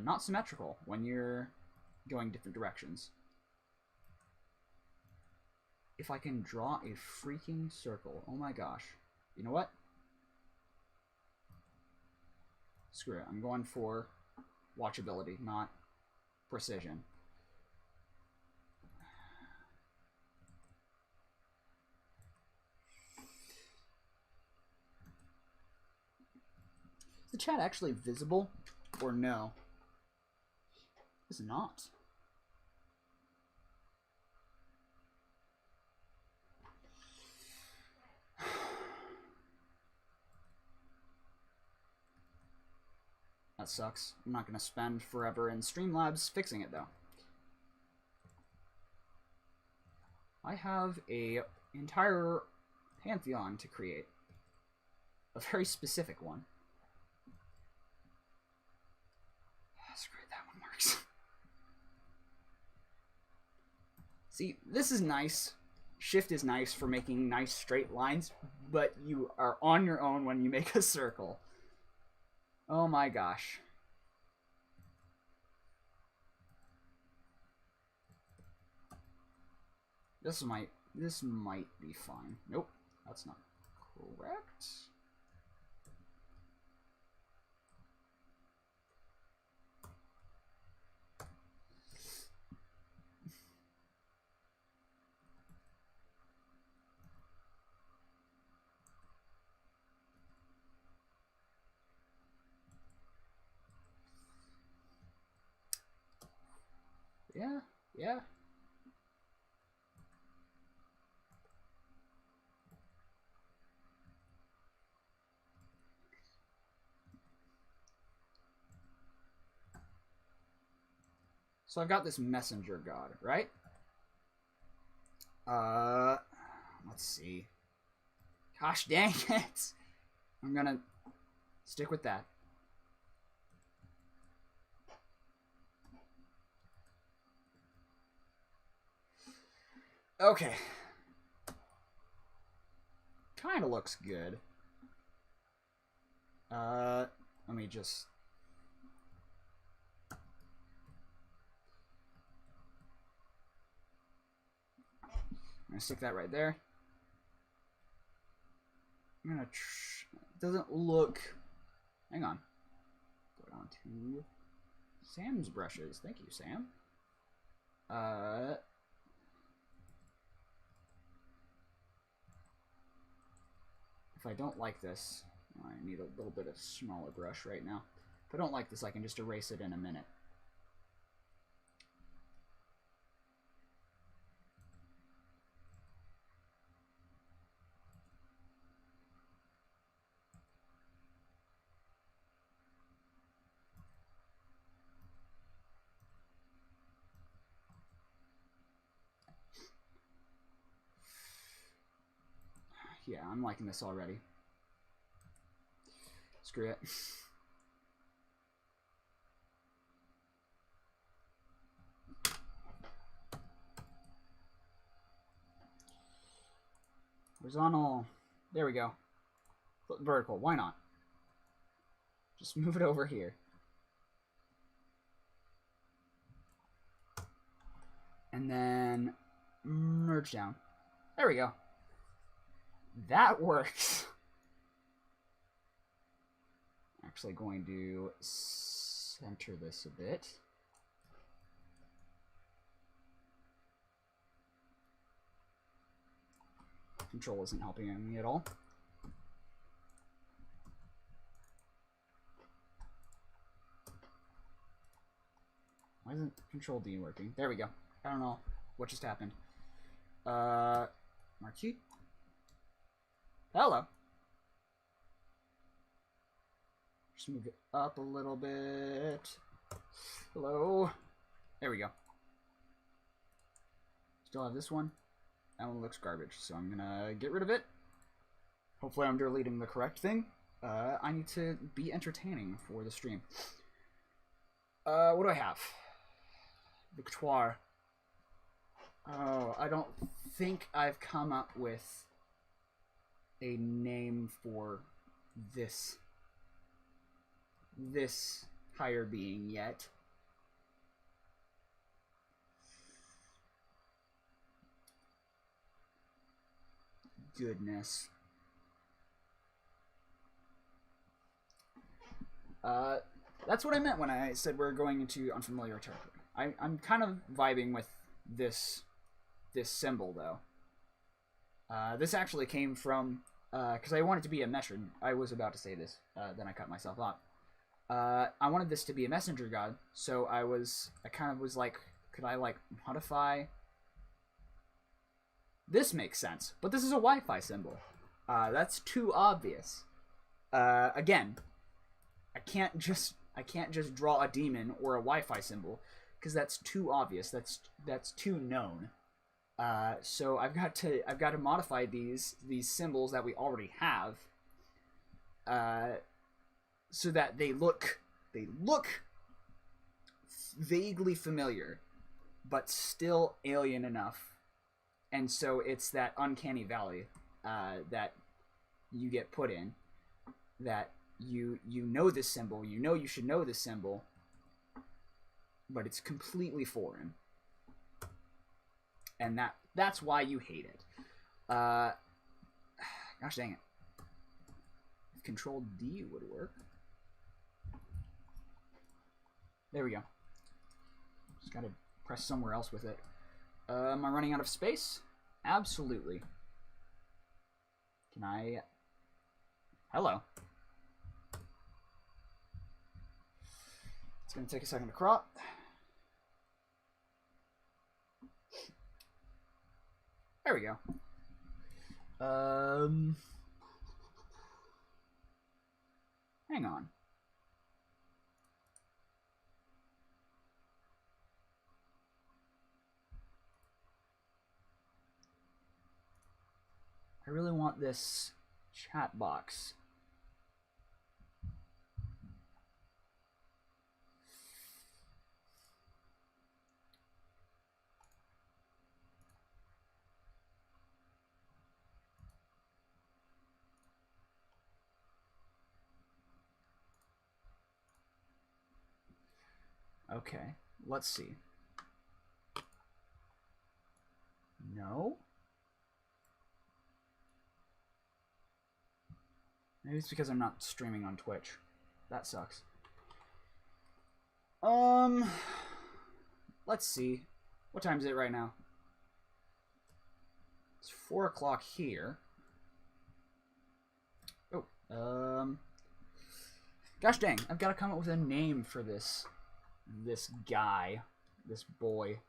not symmetrical when you're going different directions. If I can draw a freaking circle, oh my gosh. You know what? Screw it. I'm going for watchability, not precision. Is the chat actually visible or no? It's not. That sucks. I'm not going to spend forever in Streamlabs fixing it, though. I have a entire pantheon to create. A very specific one. Screw it, that one works. See, this is nice. Shift is nice for making nice straight lines, but you are on your own when you make a circle. Oh my gosh. This might be fine. Nope, that's not correct. Yeah. So I've got this messenger god, right? Let's see. Gosh dang it! I'm gonna stick with that. Okay. Kinda looks good. Let me just... I'm gonna stick that right there. I'm gonna... It doesn't look... Hang on. Go down to Sam's brushes. Thank you, Sam. If I don't like this, I need a little bit of smaller brush right now. If I don't like this, I can just erase it in a minute. Yeah, I'm liking this already. Screw it. Horizontal. There we go. Vertical. Why not? Just move it over here. And then merge down. There we go. That works. Actually going to center this a bit. Control isn't helping me at all. Why isn't Control D working? There we go. I don't know what just happened. Marquee? Hello. Just move it up a little bit. Hello. There we go. Still have this one. That one looks garbage, so I'm gonna get rid of it. Hopefully I'm deleting the correct thing. I need to be entertaining for the stream. What do I have? Victoire. Oh, I don't think I've come up with a name for this higher being yet. Goodness. That's what I meant when I said we're going into unfamiliar territory. I'm kind of vibing with this symbol though. This actually came from because I wanted to be a messenger. I was about to say this, then I cut myself off. I wanted this to be a messenger god, so I kind of was like, could I like modify? This makes sense, but this is a Wi-Fi symbol. That's too obvious. Again, I can't just I can't just draw a demon or a Wi-Fi symbol, because that's too obvious. That's too known. So I've got to modify these symbols that we already have, so that they look vaguely familiar, but still alien enough. And so it's that uncanny valley that you get put in, that you know this symbol, you know you should know this symbol, but it's completely foreign. And that's why you hate it. Gosh dang it. Control D would work. There we go. Just gotta press somewhere else with it. Am I running out of space? Absolutely. Can I... Hello. It's gonna take a second to crop. There we go. Hang on. I really want this chat box. Okay, let's see. No? Maybe it's because I'm not streaming on Twitch. That sucks. Let's see. What time is it right now? It's 4 o'clock here. Oh, gosh dang, I've got to come up with a name for this guy, this boy.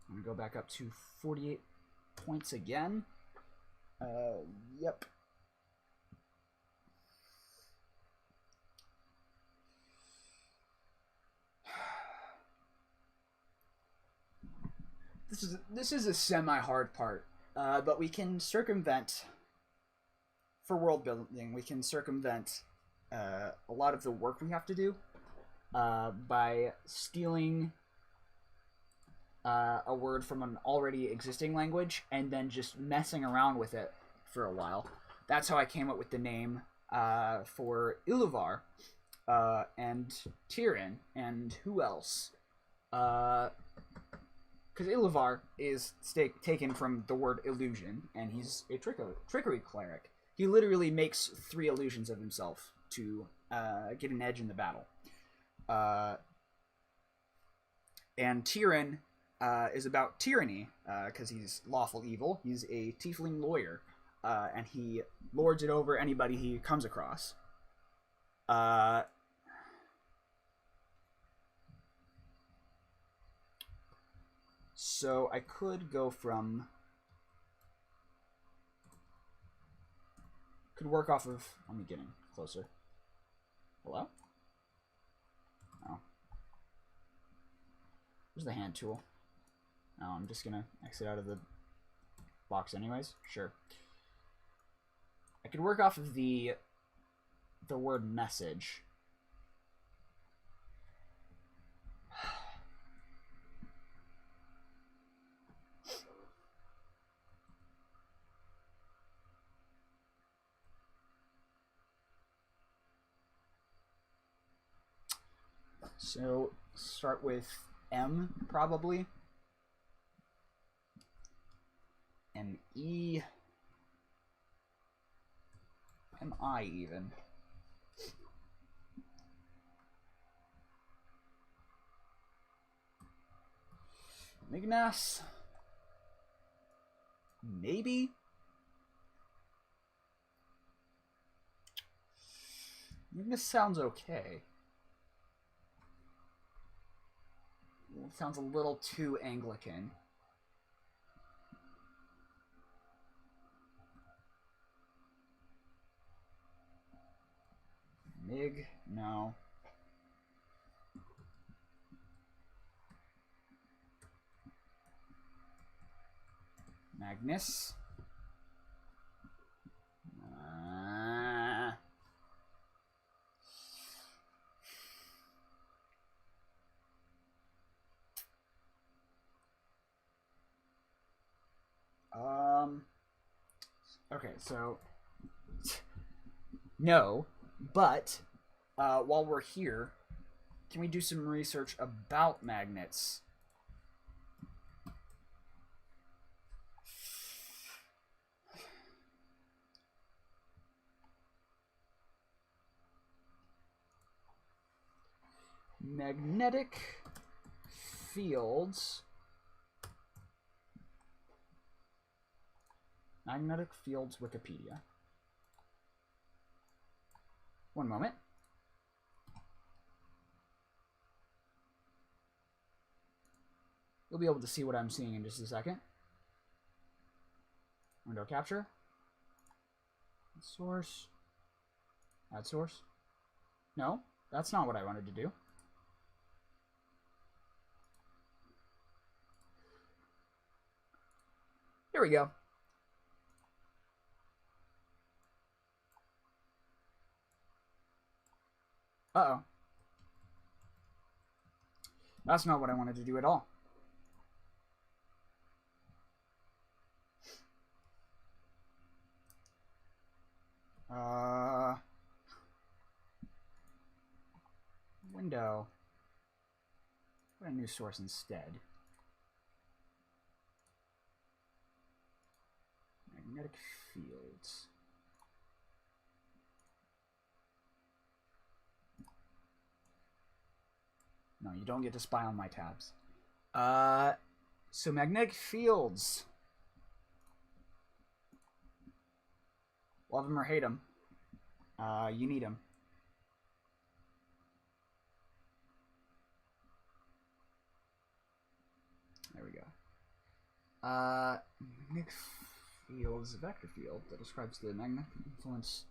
I'm gonna go back up to 48 points again. Yep. This is a semi-hard part, but we can circumvent, for world building, we can circumvent a lot of the work we have to do by stealing a word from an already existing language and then just messing around with it for a while. That's how I came up with the name for Iluvar and Tyrion and who else? Because Iluvar is taken from the word illusion, and he's a trickery cleric. He literally makes 3 illusions of himself to get an edge in the battle. And Tyrion is about tyranny, because he's lawful evil. He's a tiefling lawyer, and he lords it over anybody he comes across. So I could go from... Could work off of... Let me get in closer. Hello? Oh. Where's the hand tool? Oh, I'm just gonna exit out of the box anyways. Sure. I could work off of the word message. So, start with M, probably. M-E. M-I, even. Mignas. Maybe? Mignas sounds okay. It sounds a little too Anglican. Mig? No. Magnus? Okay, so no, but while we're here, can we do some research about magnets? Magnetic fields. Magnetic fields Wikipedia. One moment. You'll be able to see what I'm seeing in just a second. Window capture. Source. Add source. No, that's not what I wanted to do. Here we go. Uh-oh. That's not what I wanted to do at all. Window. Put a new source instead. Magnetic fields. No, you don't get to spy on my tabs. So magnetic fields. Love them or hate them. You need them. There we go. Magnetic fields, vector field that describes the magnetic influence.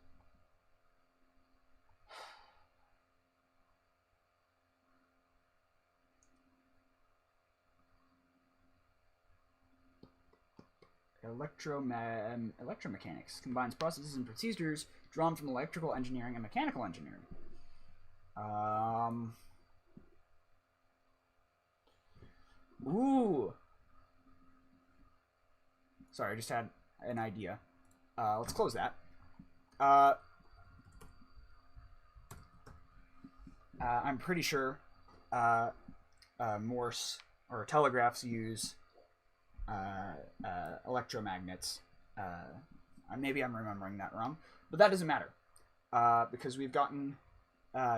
Electromechanics combines processes and procedures drawn from electrical engineering and mechanical engineering. Ooh. Sorry, I just had an idea. Let's close that. I'm pretty sure Morse or telegraphs use electromagnets. Maybe I'm remembering that wrong, but that doesn't matter because we've gotten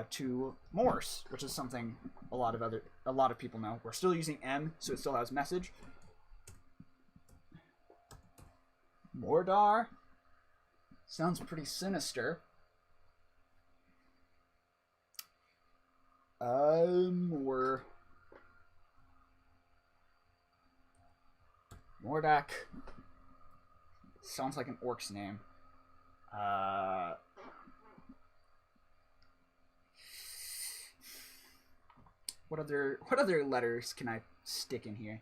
to Morse, which is something a lot of people know. We're still using M, so it still has message. Mordar sounds pretty sinister. Mordak sounds like an orc's name. What other letters can I stick in here?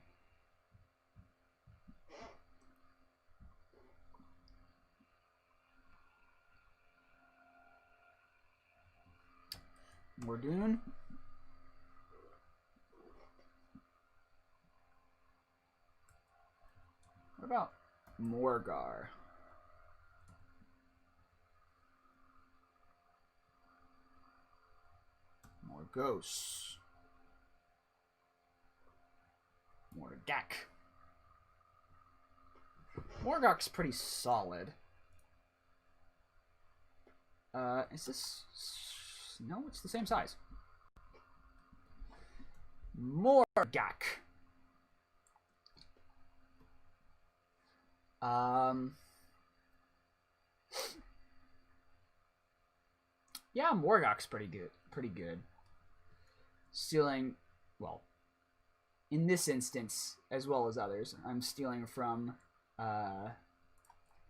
Mordoon. What about Morgar? Morgos. Morgak. Morgak's pretty solid. Is this... No, it's the same size. Morgak. Yeah, Morgok's pretty good. Stealing, well, in this instance, as well as others, I'm stealing from,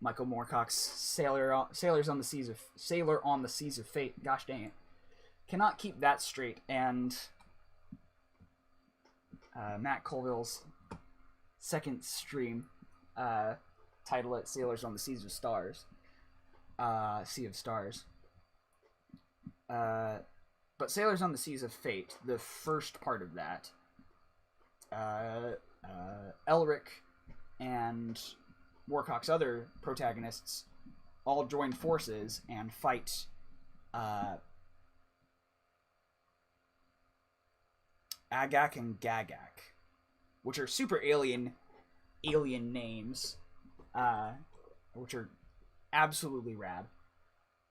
Michael Moorcock's Sailor on the Seas of Fate. Gosh dang it. Cannot keep that straight. And Matt Colville's second stream, title it Sailors on the Seas of Stars. Sea of Stars. But Sailors on the Seas of Fate, the first part of that, Elric and Moorcock's other protagonists all join forces and fight Agak and Gagak, which are super alien names, which are absolutely rad.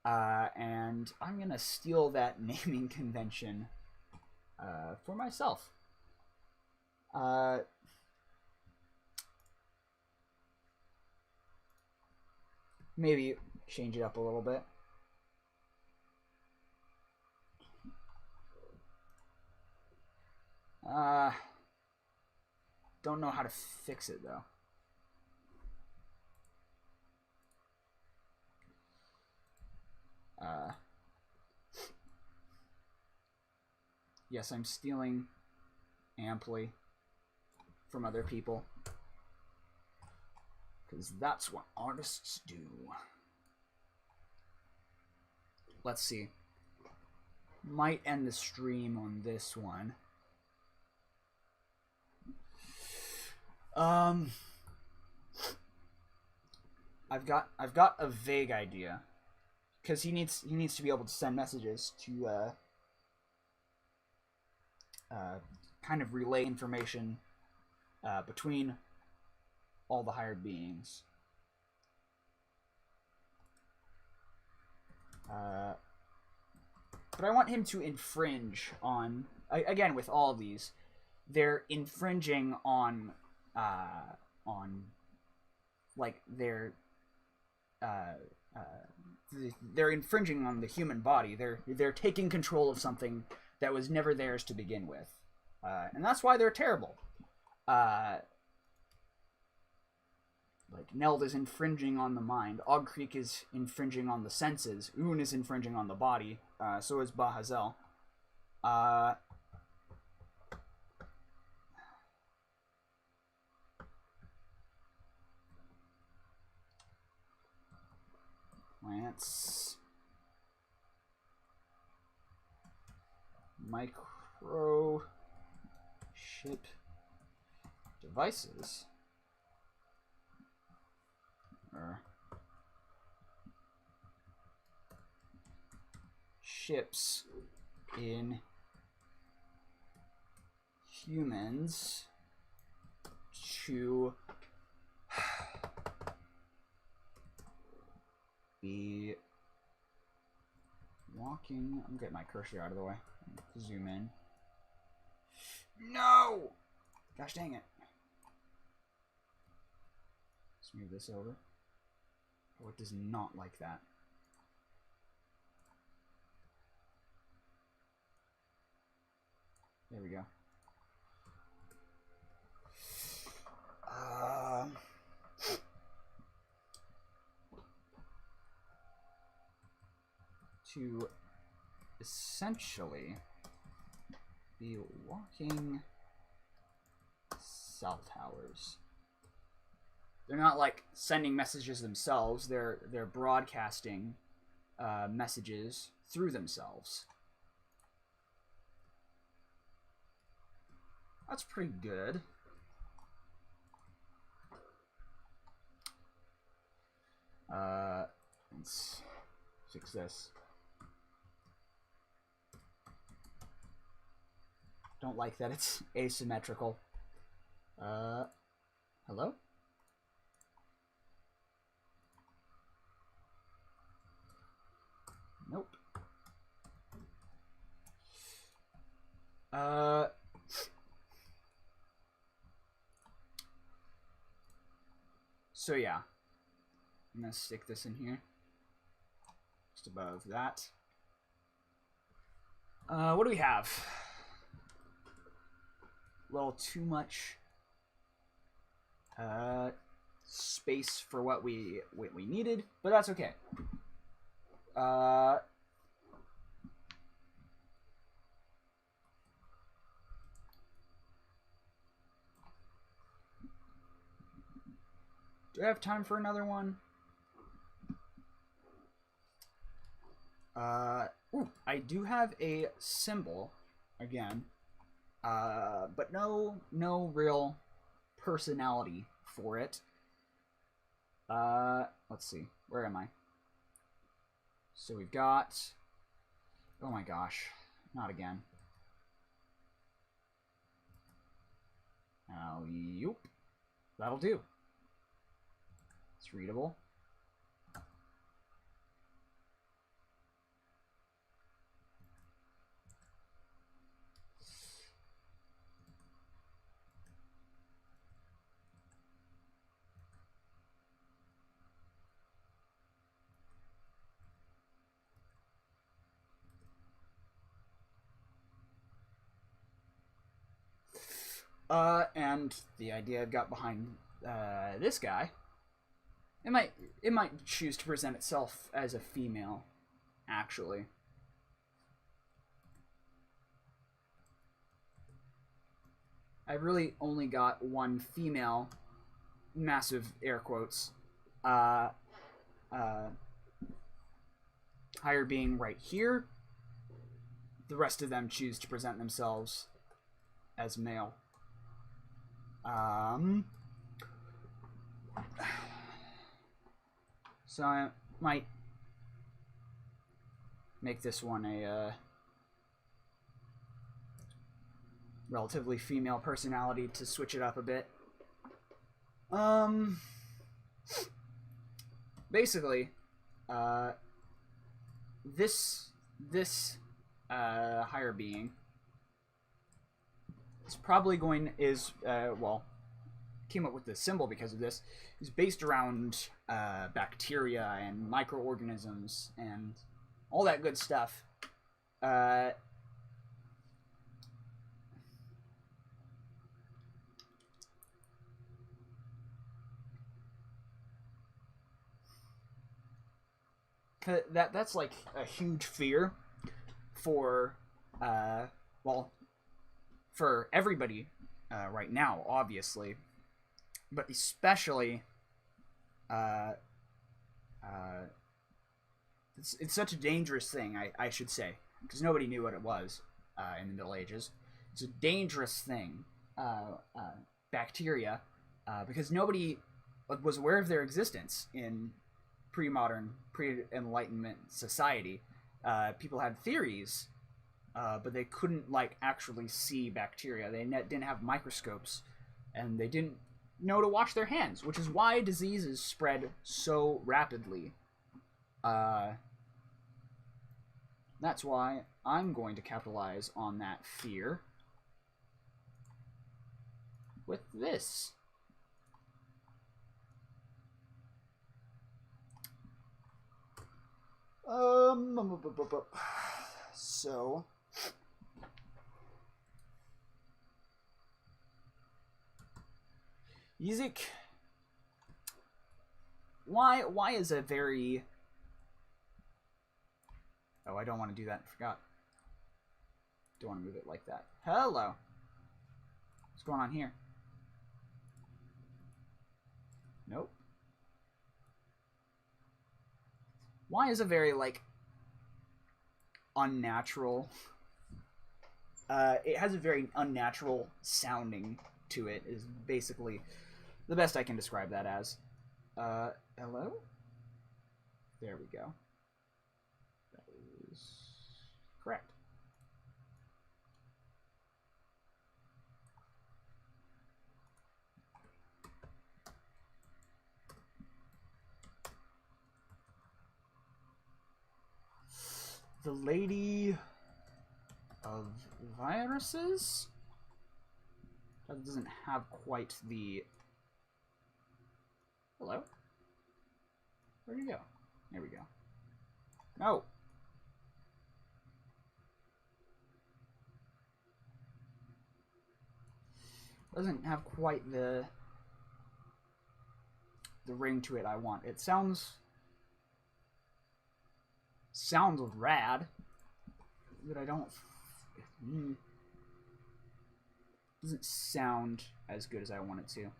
And I'm gonna steal that naming convention for myself. Maybe change it up a little bit. Don't know how to fix it though. Yes, I'm stealing amply from other people, because that's what artists do. Let's see. Might end the stream on this one. I've got a vague idea, because he needs to be able to send messages to kind of relay information between all the hired beings. But I want him to infringe on, again, with all of these, they're infringing on like they're infringing on the human body. They're taking control of something that was never theirs to begin with, and that's why they're terrible. Like Neld is infringing on the mind, Og Creek is infringing on the senses, Un is infringing on the body, so is Bahazel. Plants. Micro ship devices. Ships in humans to be walking. I'm getting my cursor out of the way. Zoom in. No! Gosh dang it. Let's move this over. Oh, it does not like that. There we go. To essentially be walking cell towers. They're not like sending messages themselves. They're broadcasting messages through themselves. That's pretty good. Let's fix this. Don't like that it's asymmetrical. Hello? Nope. So yeah. I'm gonna stick this in here. Just above that. What do we have? A little too much space for what we needed, but that's okay. Do I have time for another one? Ooh, I do have a symbol again, but no real personality for it. Let's see, where am I? So we've got, oh my gosh, not again. Yep, that'll do. It's readable. And the idea I've got behind this guy, it might choose to present itself as a female, actually. I really only got one female, massive air quotes, higher being right here. The rest of them choose to present themselves as male. So I might make this one a relatively female personality to switch it up a bit. Basically, this higher being is probably well, came up with the symbol because of this, is based around bacteria and microorganisms and all that good stuff. That's like a huge fear for well, for everybody right now, obviously, but especially it's such a dangerous thing, I should say, because nobody knew what it was in the Middle Ages. It's a dangerous thing, bacteria, because nobody was aware of their existence in pre-modern, pre-Enlightenment society. People had theories, but they couldn't actually see bacteria. They didn't have microscopes, and they didn't know to wash their hands, which is why diseases spread so rapidly. That's why I'm going to capitalize on that fear with this. So music. Why is a very... Oh, I don't want to do that. I forgot. Don't want to move it like that. Hello. What's going on here? Nope. Why is a very, unnatural... it has a very unnatural sounding to it, is basically the best I can describe that as. Hello? There we go. That is correct. The Lady of Viruses? That doesn't have quite the... Hello? Where'd you go? There we go. No! Doesn't have quite the the ring to it I want. It sounds rad, but I don't. Doesn't sound as good as I want it to.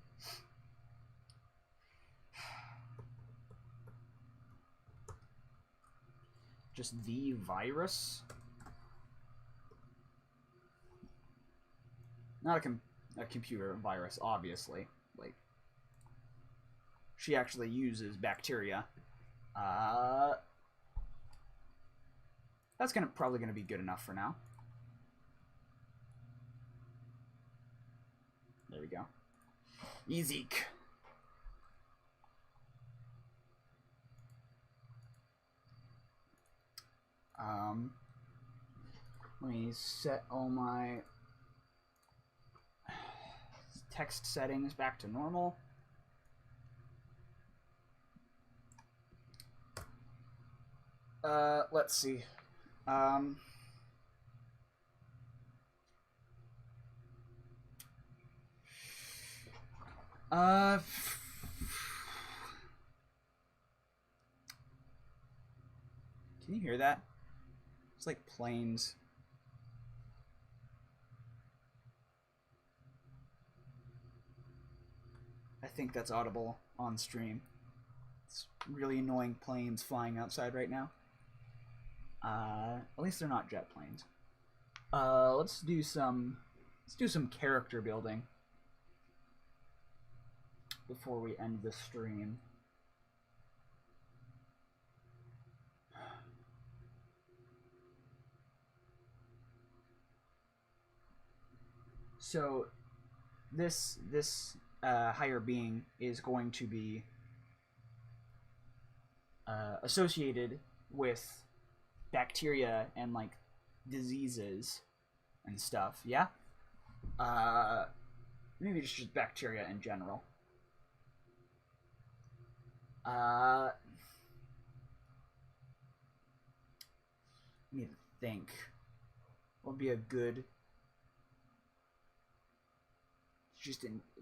Just the virus. Not a computer virus, obviously. Like, she actually uses bacteria. That's probably gonna be good enough for now. There we go. Easy. Let me set all my text settings back to normal. Let's see. Can you hear that? It's like planes. I think that's audible on stream. It's really annoying planes flying outside right now. At least they're not jet planes. Let's do some character building before we end the stream. So this higher being is going to be associated with bacteria and like diseases and stuff. Yeah. Maybe it's just bacteria in general. I need to think. What would be a good?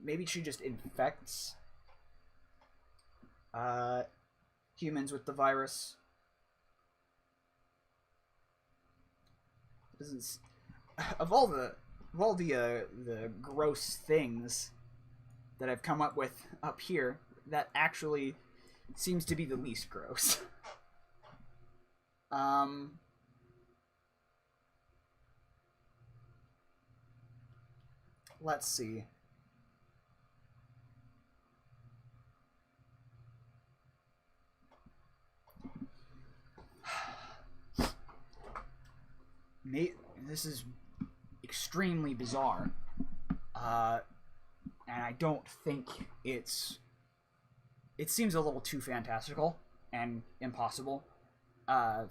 Maybe she just infects humans with the virus. Doesn't of all the gross things that I've come up with up here, that actually seems to be the least gross. Let's see. This is extremely bizarre, and I don't think it seems a little too fantastical and impossible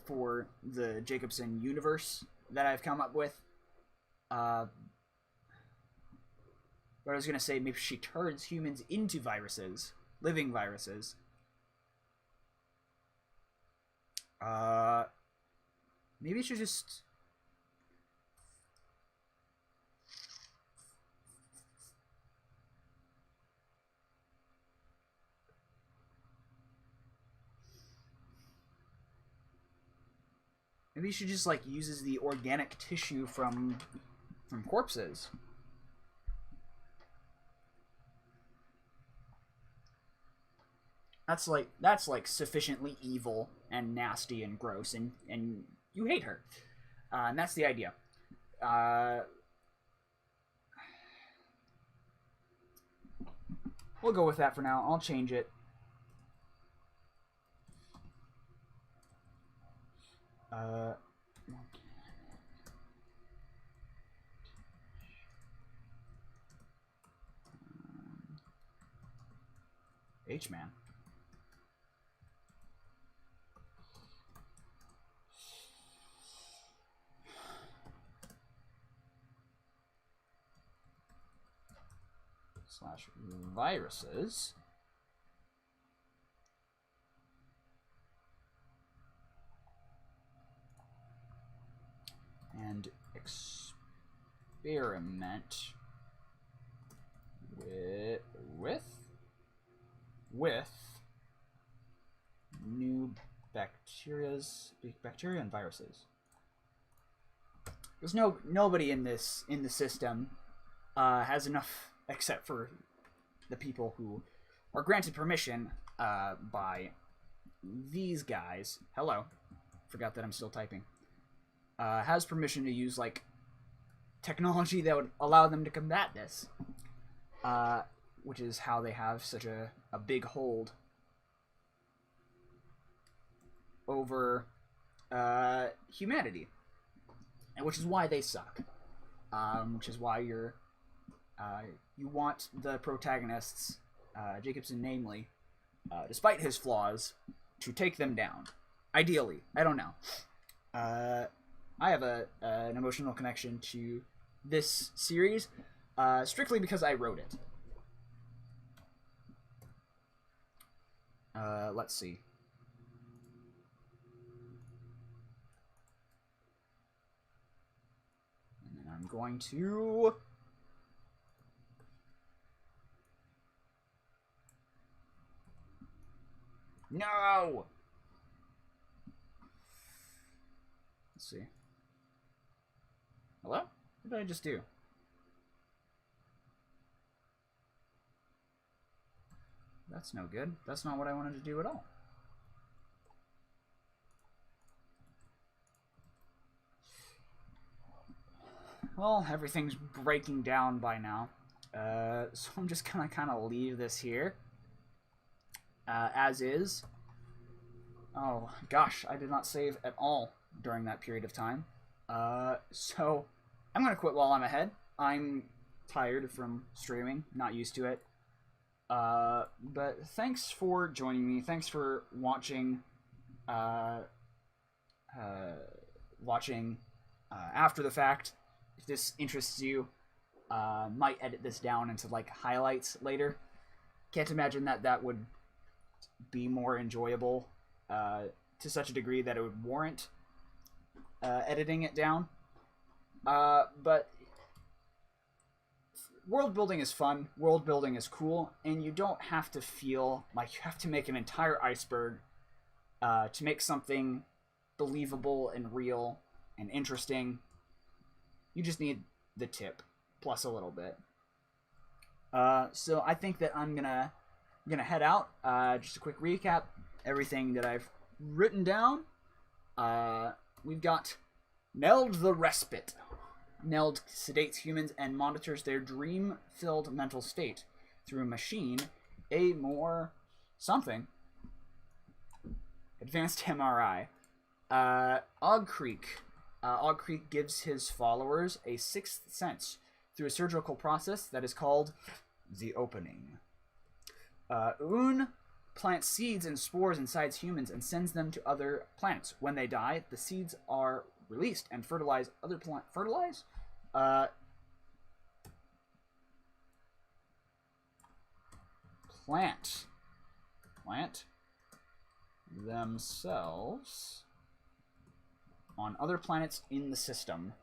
for the Jacobson universe that I've come up with. But I was gonna say, maybe she turns humans into viruses, living viruses. Maybe it should just. Maybe she just like uses the organic tissue from corpses. That's like sufficiently evil and nasty and gross, and you hate her, and that's the idea. We'll go with that for now. I'll change it. H-Man. / viruses. And experiment with with new bacteria and viruses. There's nobody in the system has enough, except for the people who are granted permission by these guys. Hello, forgot that I'm still typing. Has permission to use like technology that would allow them to combat this, which is how they have such a big hold over humanity, and which is why they suck. Which is why you want the protagonists, Jacobson namely, despite his flaws, to take them down. Ideally, I don't know. I have an emotional connection to this series, strictly because I wrote it. Let's see. And then I'm going to... No! Let's see. Hello? What did I just do? That's no good. That's not what I wanted to do at all. Well, everything's breaking down by now. So I'm just gonna kind of leave this here. As is. Oh, gosh, I did not save at all during that period of time. So I'm gonna quit while I'm ahead. I'm tired from streaming, not used to it. But thanks for joining me. Thanks for watching, after the fact. If this interests you, might edit this down into like highlights later. Can't imagine that would be more enjoyable, to such a degree that it would warrant, editing it down. But world building is fun, world building is cool, and you don't have to feel like you have to make an entire iceberg to make something believable and real and interesting. You just need the tip, plus a little bit. So I think that I'm gonna head out. Just a quick recap, everything that I've written down. We've got Neld the Respite. Neld sedates humans and monitors their dream-filled mental state through a machine, a more something. Advanced MRI. Og Creek. Og Creek gives his followers a sixth sense through a surgical process that is called the opening. Un plants seeds and spores inside humans and sends them to other planets. When they die, the seeds are released and fertilize other plants. Fertilize? Plant themselves on other planets in the system.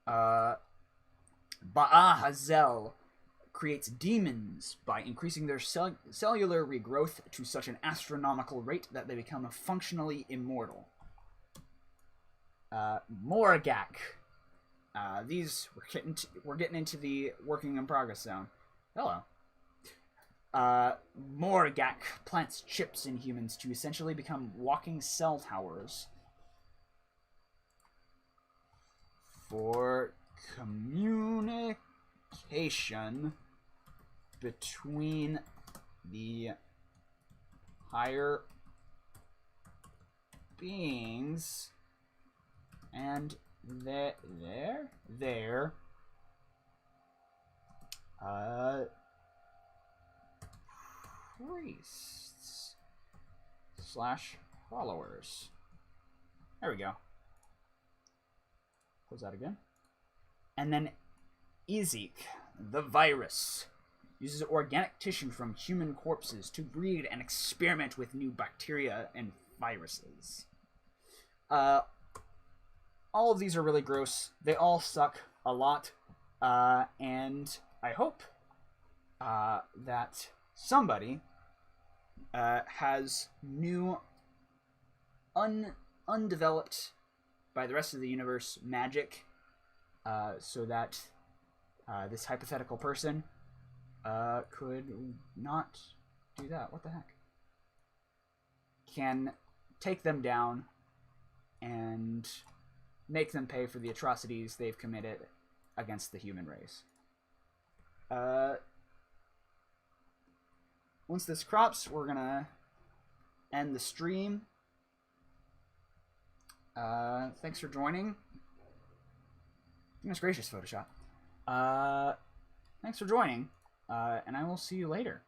Ba'ahazel creates demons by increasing their cellular regrowth to such an astronomical rate that they become functionally immortal. Morgak. These we're getting into the working in progress zone. Hello. Morgak plants chips in humans to essentially become walking cell towers for communication between the higher beings and their priests / followers. There we go. Close that again. And then Ezek, the virus, uses organic tissue from human corpses to breed and experiment with new bacteria and viruses. All of these are really gross. They all suck a lot. And I hope that somebody has new, undeveloped by the rest of the universe magic, so that this hypothetical person could not do that. What the heck? Can take them down and make them pay for the atrocities they've committed against the human race. Once this crops, we're gonna end the stream. Thanks for joining. Goodness gracious, Photoshop. Thanks for joining, and I will see you later.